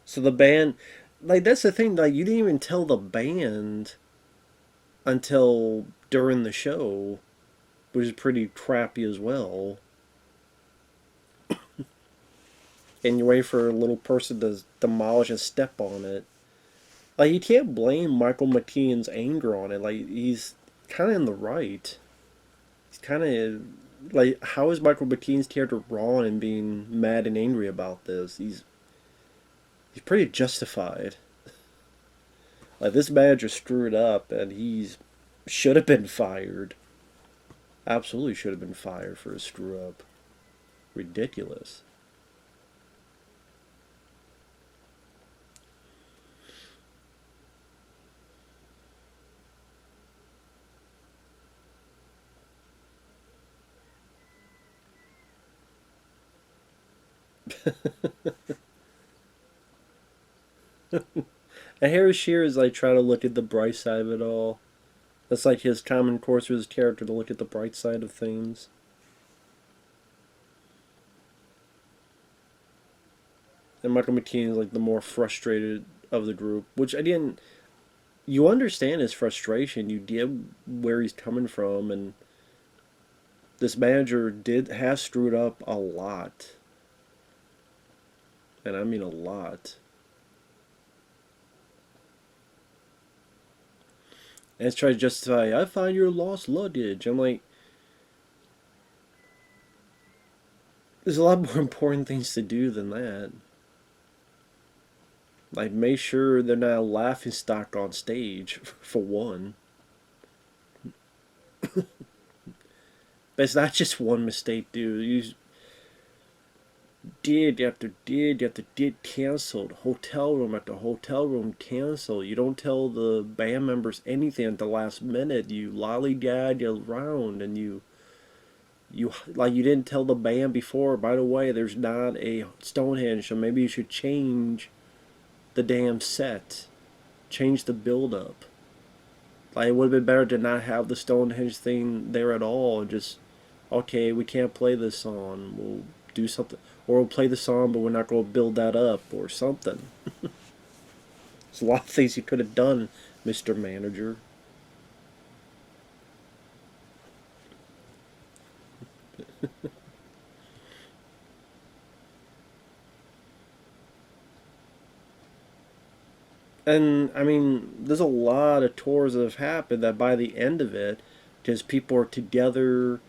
So the band, like, that's the thing. Like, you didn't even tell the band until during the show, which is pretty crappy as well. And you wait for a little person to demolish and step on it. Like, you can't blame Michael McKean's anger on it. Like, he's kind of in the right. He's kind of like, how is Michael McKean's character wrong in being mad and angry about this? He's pretty justified. Like, this manager screwed up, and he's should have been fired. Absolutely should have been fired for a screw up. Ridiculous. And Harry Shearer is like trying to look at the bright side of it all. That's like his common course with his character, to look at the bright side of things. And Michael McKean is like the more frustrated of the group, which I didn't. You understand his frustration. You get where he's coming from, and This manager has screwed up a lot, and I mean a lot. And it's trying to justify, I find your lost luggage. I'm like, there's a lot more important things to do than that. Like, make sure they're not a laughing stock on stage, for one. But it's not just one mistake, dude. You did canceled. Hotel room after hotel room canceled. You don't tell the band members anything at the last minute. You lollygag around and you like you didn't tell the band before. By the way, there's not a Stonehenge, so maybe you should change the damn set, change the build up. Like it would have been better to not have the Stonehenge thing there at all, and just okay, we can't play this song. We'll do something, or we'll play the song, but we're not going to build that up or something. There's a lot of things you could have done, Mr. Manager. And I mean, there's a lot of tours that have happened that by the end of it, just people are together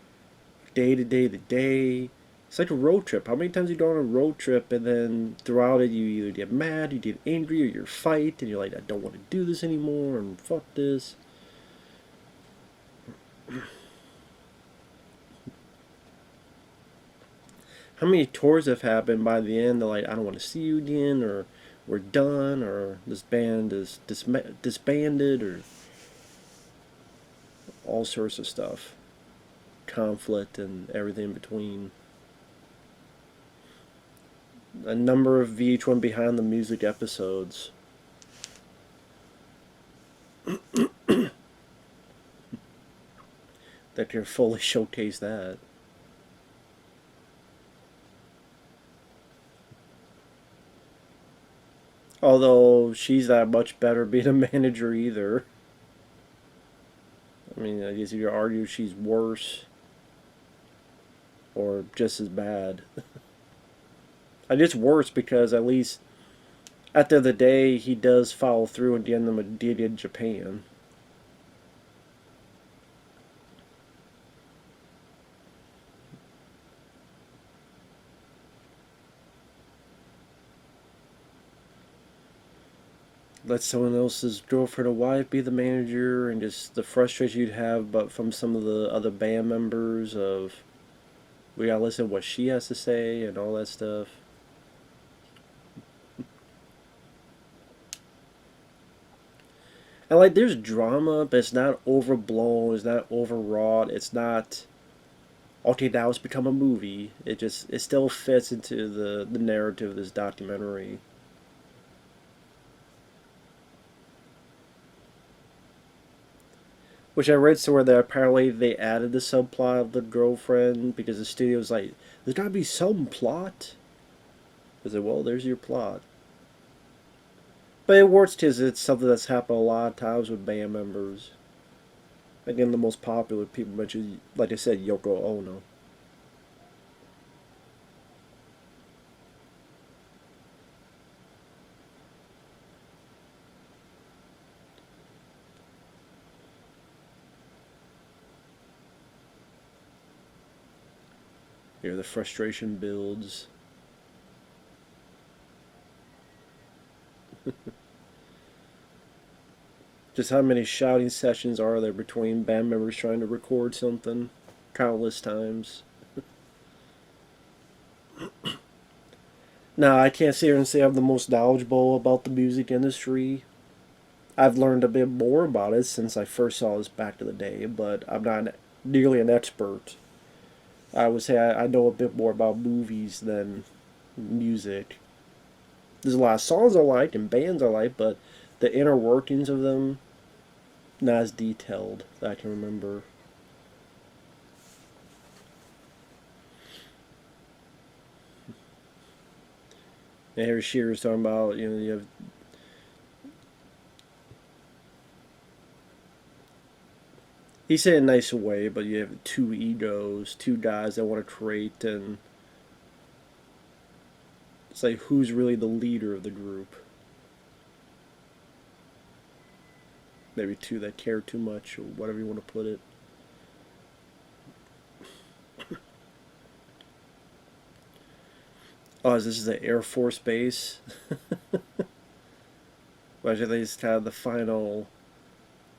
day to day to day. It's like a road trip. How many times you go on a road trip and then throughout it you either get mad, you get angry, or you fight, and you're like, I don't want to do this anymore, and fuck this. How many tours have happened by the end? They're like, I don't want to see you again, or we're done, or this band is disbanded, or all sorts of stuff. Conflict and everything in between. A number of VH1 Behind the Music episodes. That can fully showcase that. Although she's not much better being a manager either. I mean, I guess you could argue she's worse or just as bad. I guess worse because at least at the end of the day he does follow through and get them a gig in Japan. Let someone else's girlfriend or wife be the manager, and just the frustration you'd have, but from some of the other band members of we gotta listen to what she has to say and all that stuff. And like, there's drama, but it's not overblown. It's not overwrought. It's not okay. Now it's become a movie. It still fits into the narrative of this documentary. Which I read somewhere that apparently they added the subplot of the girlfriend because the studio's like, there's gotta be some plot. I said, well, there's your plot. But it works because it's something that's happened a lot of times with band members. Again, the most popular people mentioned, like I said, Yoko Ono. Here, the frustration builds. Just how many shouting sessions are there between band members trying to record something? Countless times. Now, I can't sit here and say I'm the most knowledgeable about the music industry. I've learned a bit more about it since I first saw this back in the day, but I'm not nearly an expert. I would say I know a bit more about movies than music. There's a lot of songs I like and bands I like, but the inner workings of them, not as detailed that I can remember. And Harry Shearer's talking about, you have He said it in a nice way, but you have two egos, two guys that want to create, and it's like who's really the leader of the group? Maybe two that care too much, or whatever you want to put it. Oh, this is the Air Force Base. Which I think is kind of the final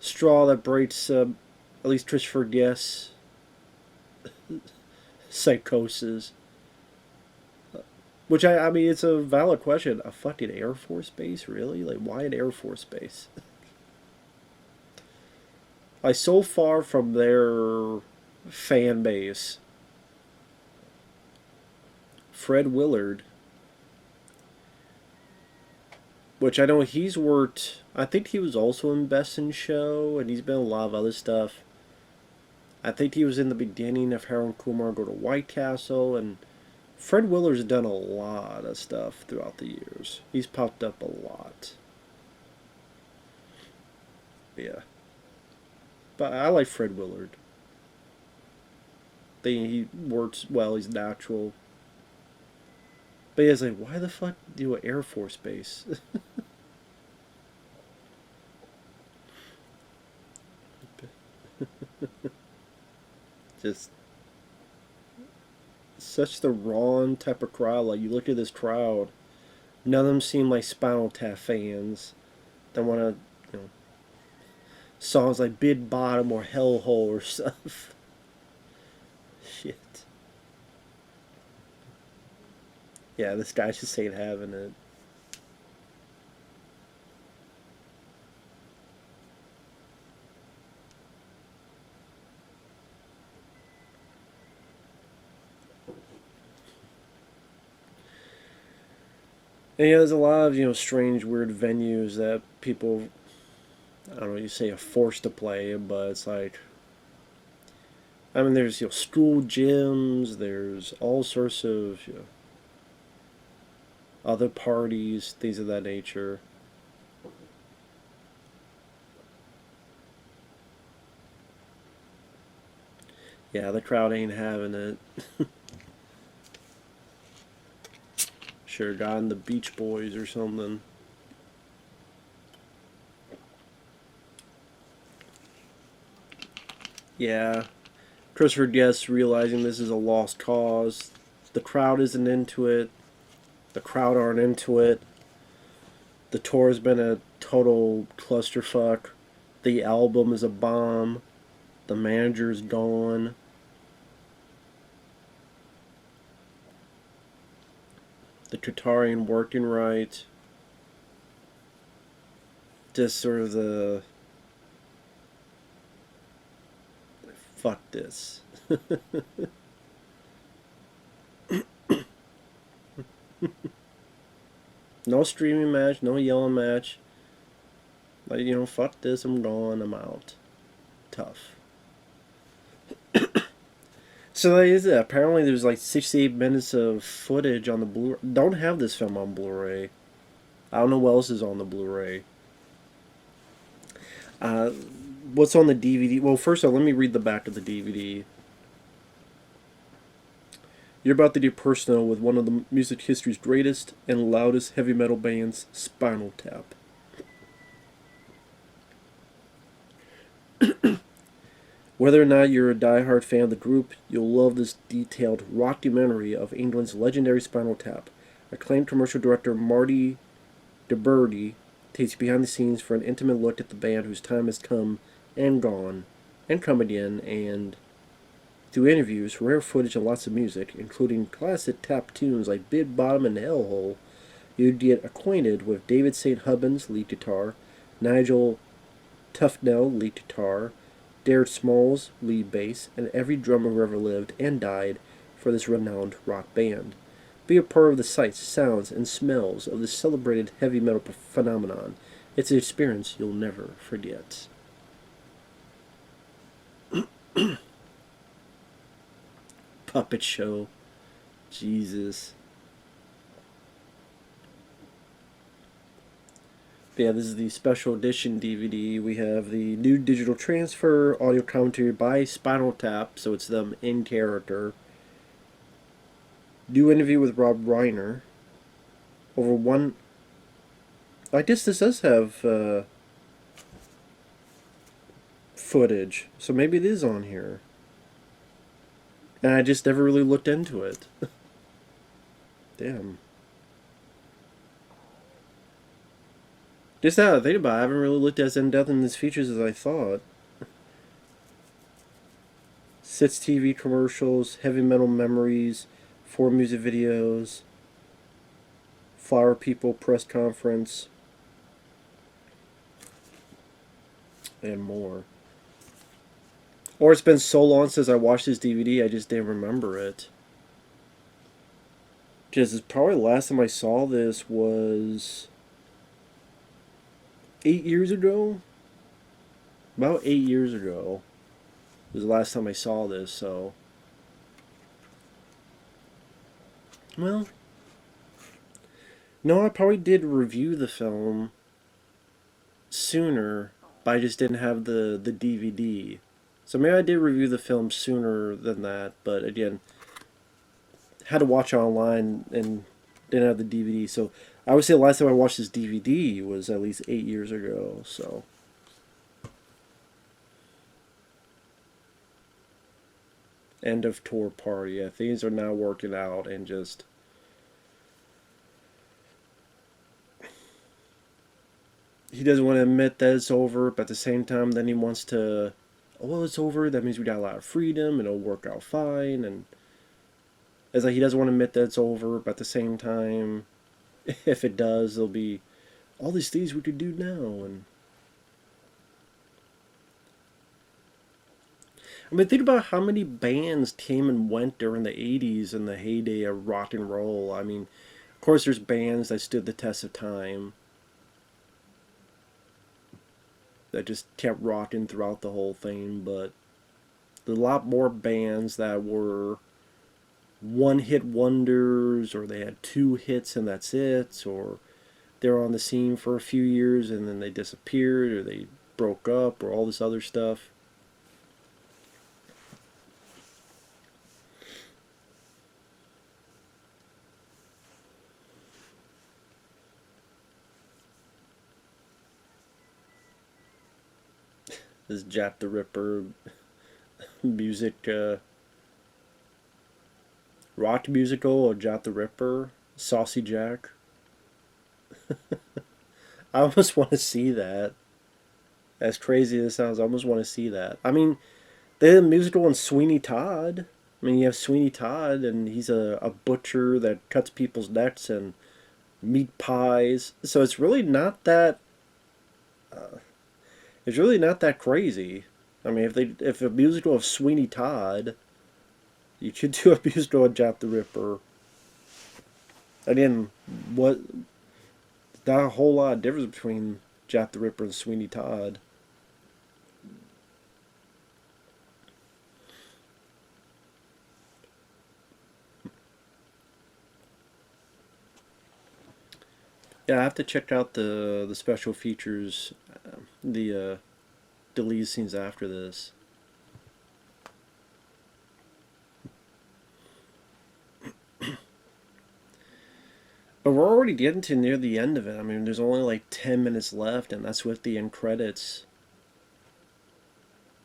straw that breaks, at least Christopher Guest's psychosis. Which I mean, it's a valid question. A fucking Air Force Base, really? Like, why an Air Force Base? Like, so far from their fan base, Fred Willard, which I know he's worked. I think he was also in Best in Show, and he's been in a lot of other stuff. I think he was in the beginning of Harold Kumar Go to White Castle, and Fred Willard's done a lot of stuff throughout the years. He's popped up a lot. Yeah. But I like Fred Willard. He works well, he's natural. But yeah, it's like, why the fuck do an Air Force Base? Just such the wrong type of crowd. Like, you look at this crowd, none of them seem like Spinal Tap fans that want to, you know, songs like Bid Bottom or Hellhole or stuff. Shit. Yeah, this guy just ain't having it. And yeah, there's a lot of, strange, weird venues that people, I don't know, you say are forced to play, but it's like, I mean, there's, school gyms, there's all sorts of, other parties, things of that nature. Yeah, the crowd ain't having it. Sure, gotten the Beach Boys or something. Yeah, Christopher Guest realizing this is a lost cause. The crowd isn't into it. The crowd aren't into it. The tour has been a total clusterfuck. The album is a bomb. The manager's gone. The guitar ain't working right. Just sort of the fuck this. No streaming match, no yelling match. Like, fuck this, I'm gone, I'm out. Tough. So that is it. Apparently there's like 68 minutes of footage on the Blu-ray. Don't have this film on Blu-ray. I don't know what else is on the Blu-ray. Uh, what's on the DVD? Well, first of all, let me read the back of the DVD. You're about to get personal with one of the music history's greatest and loudest heavy metal bands, Spinal Tap. Whether or not you're a die-hard fan of the group, you'll love this detailed documentary of England's legendary Spinal Tap. Acclaimed commercial director Marty DeBerdy takes you behind the scenes for an intimate look at the band whose time has come and gone, and come again, and through interviews, rare footage, and lots of music, including classic tap tunes like Bid Bottom and Hellhole, you'd get acquainted with David St. Hubbins, lead guitar, Nigel Tufnell, lead guitar, Darren Smalls, lead bass, and every drummer who ever lived and died for this renowned rock band. Be a part of the sights, sounds, and smells of this celebrated heavy metal phenomenon. It's an experience you'll never forget. Puppet show. Jesus. Yeah, this is the special edition DVD. We have the new digital transfer, audio commentary by Spinal Tap, so it's them in character. New interview with Rob Reiner. Over one. I guess this does have footage, so maybe it is on here. And I just never really looked into it. Damn. Just now that I think about it, I haven't really looked as in depth in these features as I thought. Six TV commercials, heavy metal memories, 4 music videos, Flower People press conference, and more. Or it's been so long since I watched this DVD, I just didn't remember it. Because probably the last time I saw this was 8 years ago. About 8 years ago was the last time I saw this, so. Well. No, I probably did review the film sooner, but I just didn't have the DVD. So maybe I did review the film sooner than that, but again, had to watch it online and didn't have the DVD. So I would say the last time I watched this DVD was at least 8 years ago. So end of tour party. Yeah, things are now working out and just. He doesn't want to admit that it's over, but at the same time, then he wants to. Oh, well, it's over. That means we got a lot of freedom, and it'll work out fine. And it's like he doesn't want to admit that it's over, but at the same time, if it does, there'll be all these things we could do now. And I mean, think about how many bands came and went during the '80s and the heyday of rock and roll. I mean, of course, there's bands that stood the test of time, that just kept rocking throughout the whole thing, but there's a lot more bands that were one hit wonders, or they had 2 hits and that's it, or they were on the scene for a few years and then they disappeared, or they broke up, or all this other stuff. This Jack the Ripper music, rock musical of Jack the Ripper, Saucy Jack. I almost want to see that. As crazy as it sounds, I almost want to see that. I mean, they had a musical on Sweeney Todd. I mean, you have Sweeney Todd, and he's a butcher that cuts people's necks and meat pies. So it's really not that. It's really not that crazy. I mean, if a musical of Sweeney Todd, you could do a musical of Jack the Ripper. Again, what? Not a whole lot of difference between Jack the Ripper and Sweeney Todd. Yeah, I have to check out the special features, the deleted scenes after this. But we're already getting to near the end of it. I mean, there's only like 10 minutes left, and that's with the end credits.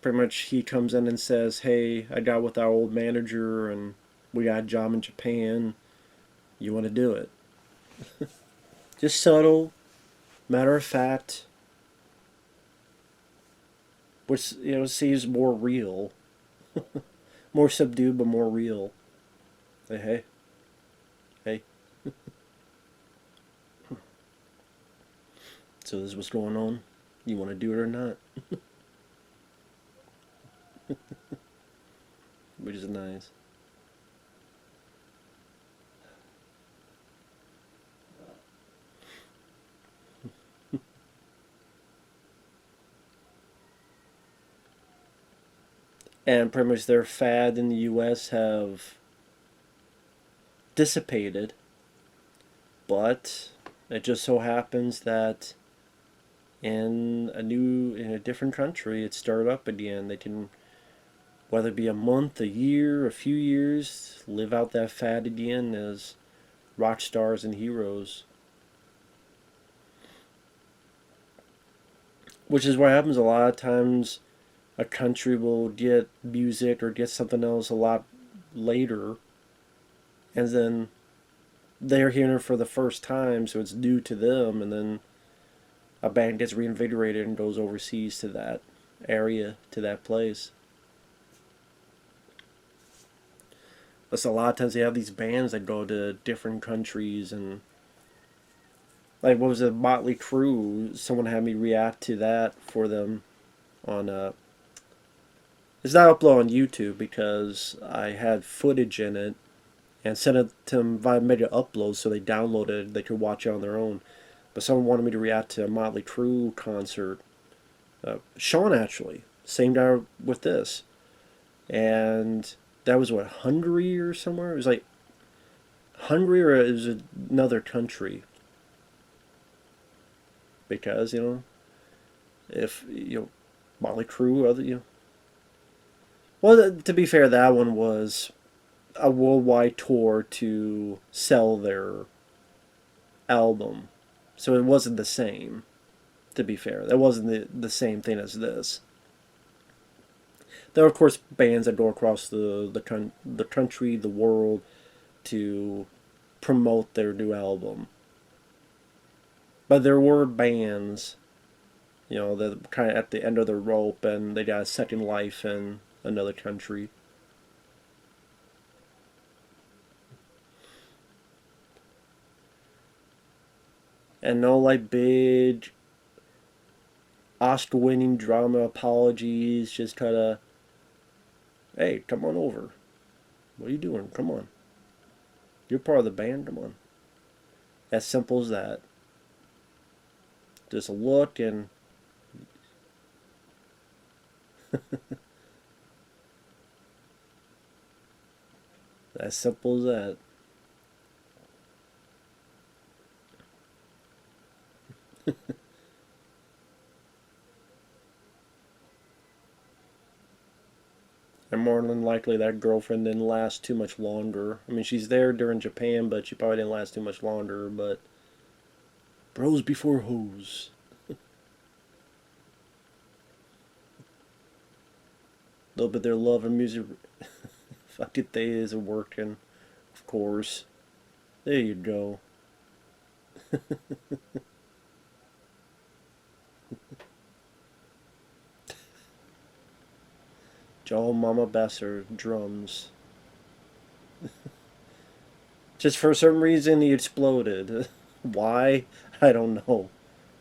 Pretty much he comes in and says, hey, I got with our old manager, and we got a job in Japan. You want to do it? Just subtle, matter of fact, which, seems more real. More subdued, but more real. Hey, hey. So this is what's going on. You want to do it or not? Which is nice. And pretty much their fad in the US have dissipated. But it just so happens that in a different country. It started up again. They can, whether it be a month, a year, a few years, live out that fad again as rock stars and heroes. Which is what happens a lot of times. A country will get music or get something else a lot later, and then they're hearing it for the first time, so it's new to them, and then a band gets reinvigorated and goes overseas to that area, to that place. But a lot of times they have these bands that go to different countries, and like what was it, Motley Crue? Someone had me react to that for them on it's not uploaded on YouTube because I had footage in it and sent it to them via Mega Upload, so they downloaded it. They could watch it on their own. But someone wanted me to react to a Motley Crue concert. Shawn, actually, same guy with this, and that was what, Hungary or somewhere. It was like Hungary, or it was another country. Because if Motley Crue, other well, to be fair, that one was a worldwide tour to sell their album. So it wasn't the same, to be fair. That wasn't the same thing as this. There are, of course, bands that go across the country, the world, to promote their new album. But there were bands, that kind of at the end of their rope and they got a second life in another country. And no like big Oscar winning drama apologies, just kind of, hey, come on over. What are you doing? Come on. You're part of the band, come on. As simple as that. Just a look and as simple as that. And more than likely that girlfriend didn't last too much longer. I mean, she's there during Japan, but she probably didn't last too much longer. But bros before hoes. A little bit of their love and music. Fuck it, they isn't working. Of course. There you go. Joe Mama Besser, drums. Just for some reason he exploded. Why? I don't know.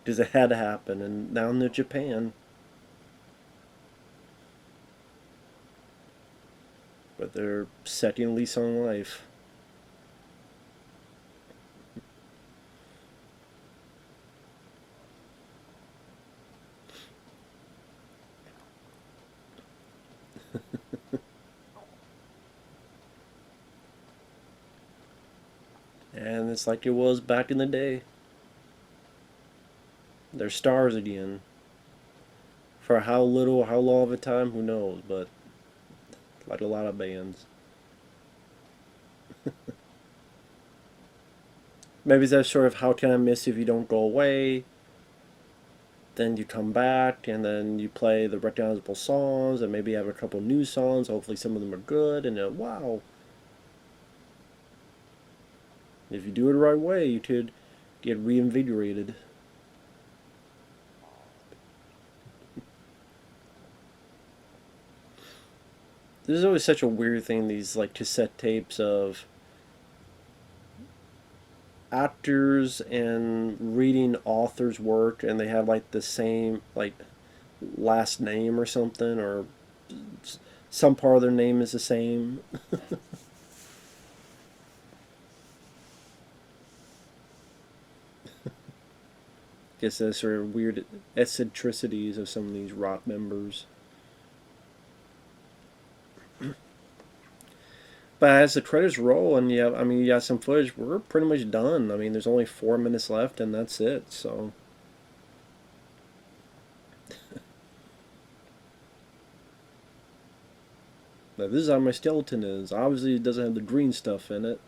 Because it had to happen. And now in Japan. But they're setting a lease on life. And it's like it was back in the day. They're stars again. For how little, how long of a time, who knows, but like a lot of bands. Maybe that's sort of how can I miss you if you don't go away. Then you come back and then you play the recognizable songs and maybe have a couple new songs. Hopefully some of them are good and then wow. If you do it the right way, you could get reinvigorated. This is always such a weird thing, these like cassette tapes of actors and reading authors' work, and they have like the same like last name or something, or some part of their name is the same. Guess that's sort of weird eccentricities of some of these rock members. But as the credits roll, and yeah, I mean, you got some footage. We're pretty much done. I mean, there's only 4 minutes left, and that's it. So Like, this is how my skeleton is. Obviously, it doesn't have the green stuff in it.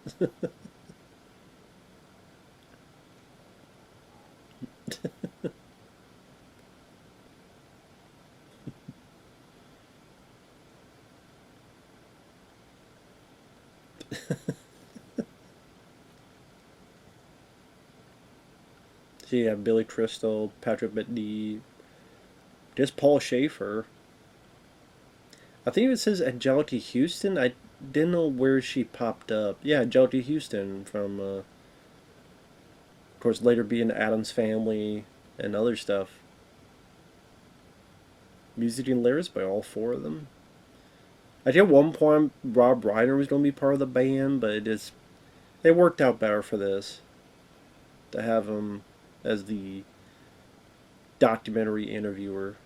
So you have Billy Crystal, Patrick Bettany, just Paul Schaefer. I think it says Angelica Houston. I didn't know where she popped up. Yeah, Angelica Houston from, of course, later being Adam's Family and other stuff. Music and lyrics by all four of them. I think at one point Rob Reiner was going to be part of the band, but it worked out better for this to have him as the documentary interviewer.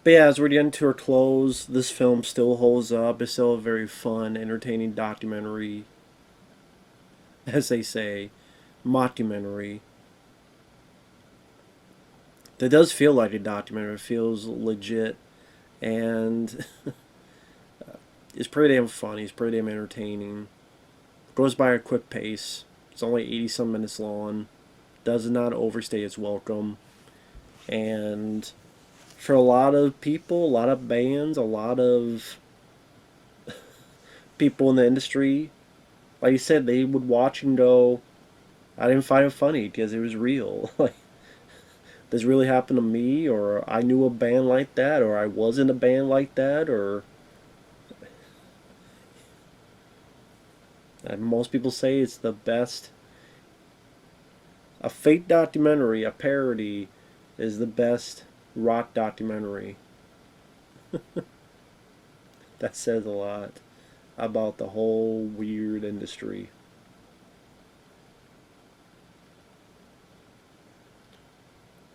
But yeah, as we're getting to our close, this film still holds up. It's still a very fun, entertaining documentary, as they say, mockumentary. That does feel like a documentary. It feels legit, and it's pretty damn funny. It's pretty damn entertaining. Goes by a quick pace. It's only 80 some minutes long. Does not overstay its welcome. And for a lot of people, a lot of bands, a lot of people in the industry, like you said, they would watch and go, I didn't find it funny because it was real. Like, this really happened to me, or I knew a band like that, or I was in a band like that, or most people say it's the best. A fake documentary, a parody, is the best rock documentary. That says a lot about the whole weird industry.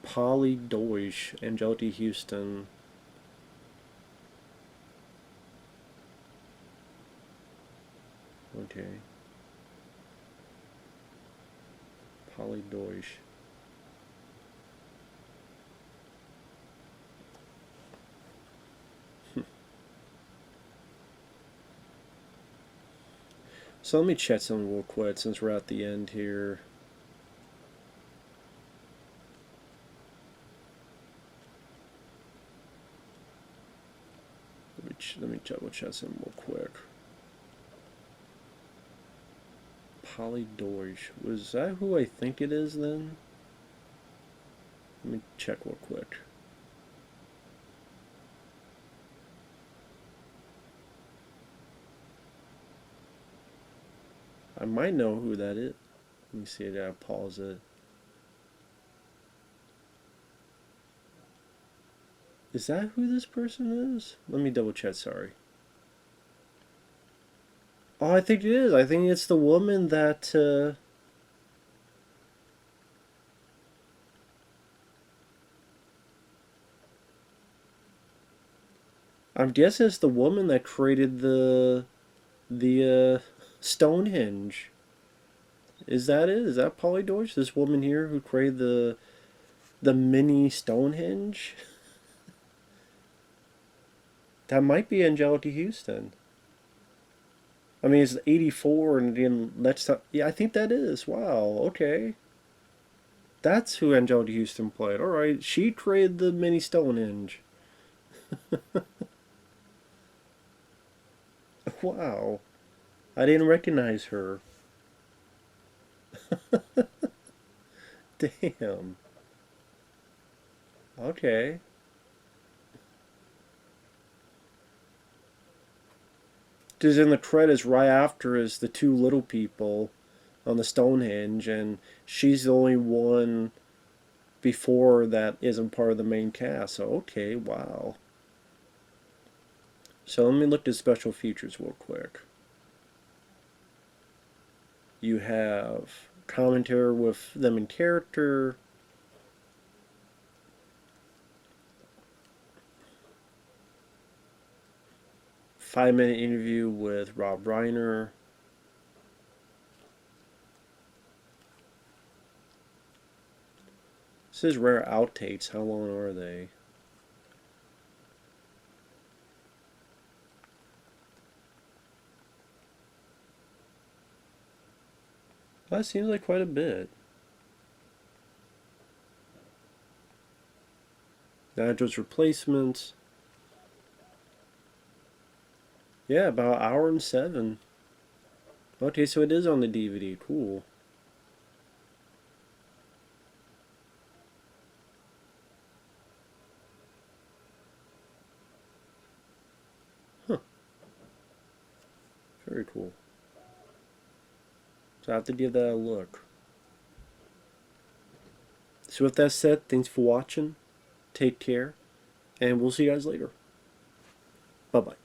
Polly Deutsch and Jody Houston. Okay. Polly Deutsch. So let me check something real quick since we're at the end here. Let me double check something real quick. Polly Deutsch. Was that who I think it is then? Let me check real quick. I might know who that is. Let me see. I gotta pause it. Is that who this person is? Let me double check. Sorry. Oh, I think it is. I think it's the woman that. I'm guessing it's the woman that created the Stonehenge. Is that it? Is that Polly Deutsch? This woman here who created the mini Stonehenge? That might be Angelica Houston. I mean, it's 84, and then let's talk. Yeah, I think that is. Wow, okay. That's who Angelica Houston played. Alright, she created the mini Stonehenge. Wow, I didn't recognize her. Damn. Okay. Because in the credits, right after is the two little people on the Stonehenge, and she's the only one before that isn't part of the main cast. So, okay, wow. So let me look at special features real quick. You have commentary with them in character. 5-minute interview with Rob Reiner. This is rare outtakes. How long are they? That seems like quite a bit. Nitro's replacements. Yeah, about 1:07. Okay, so it is on the DVD. Cool. Huh. Very cool. So I have to give that a look. So with that said, thanks for watching. Take care. And we'll see you guys later. Bye-bye.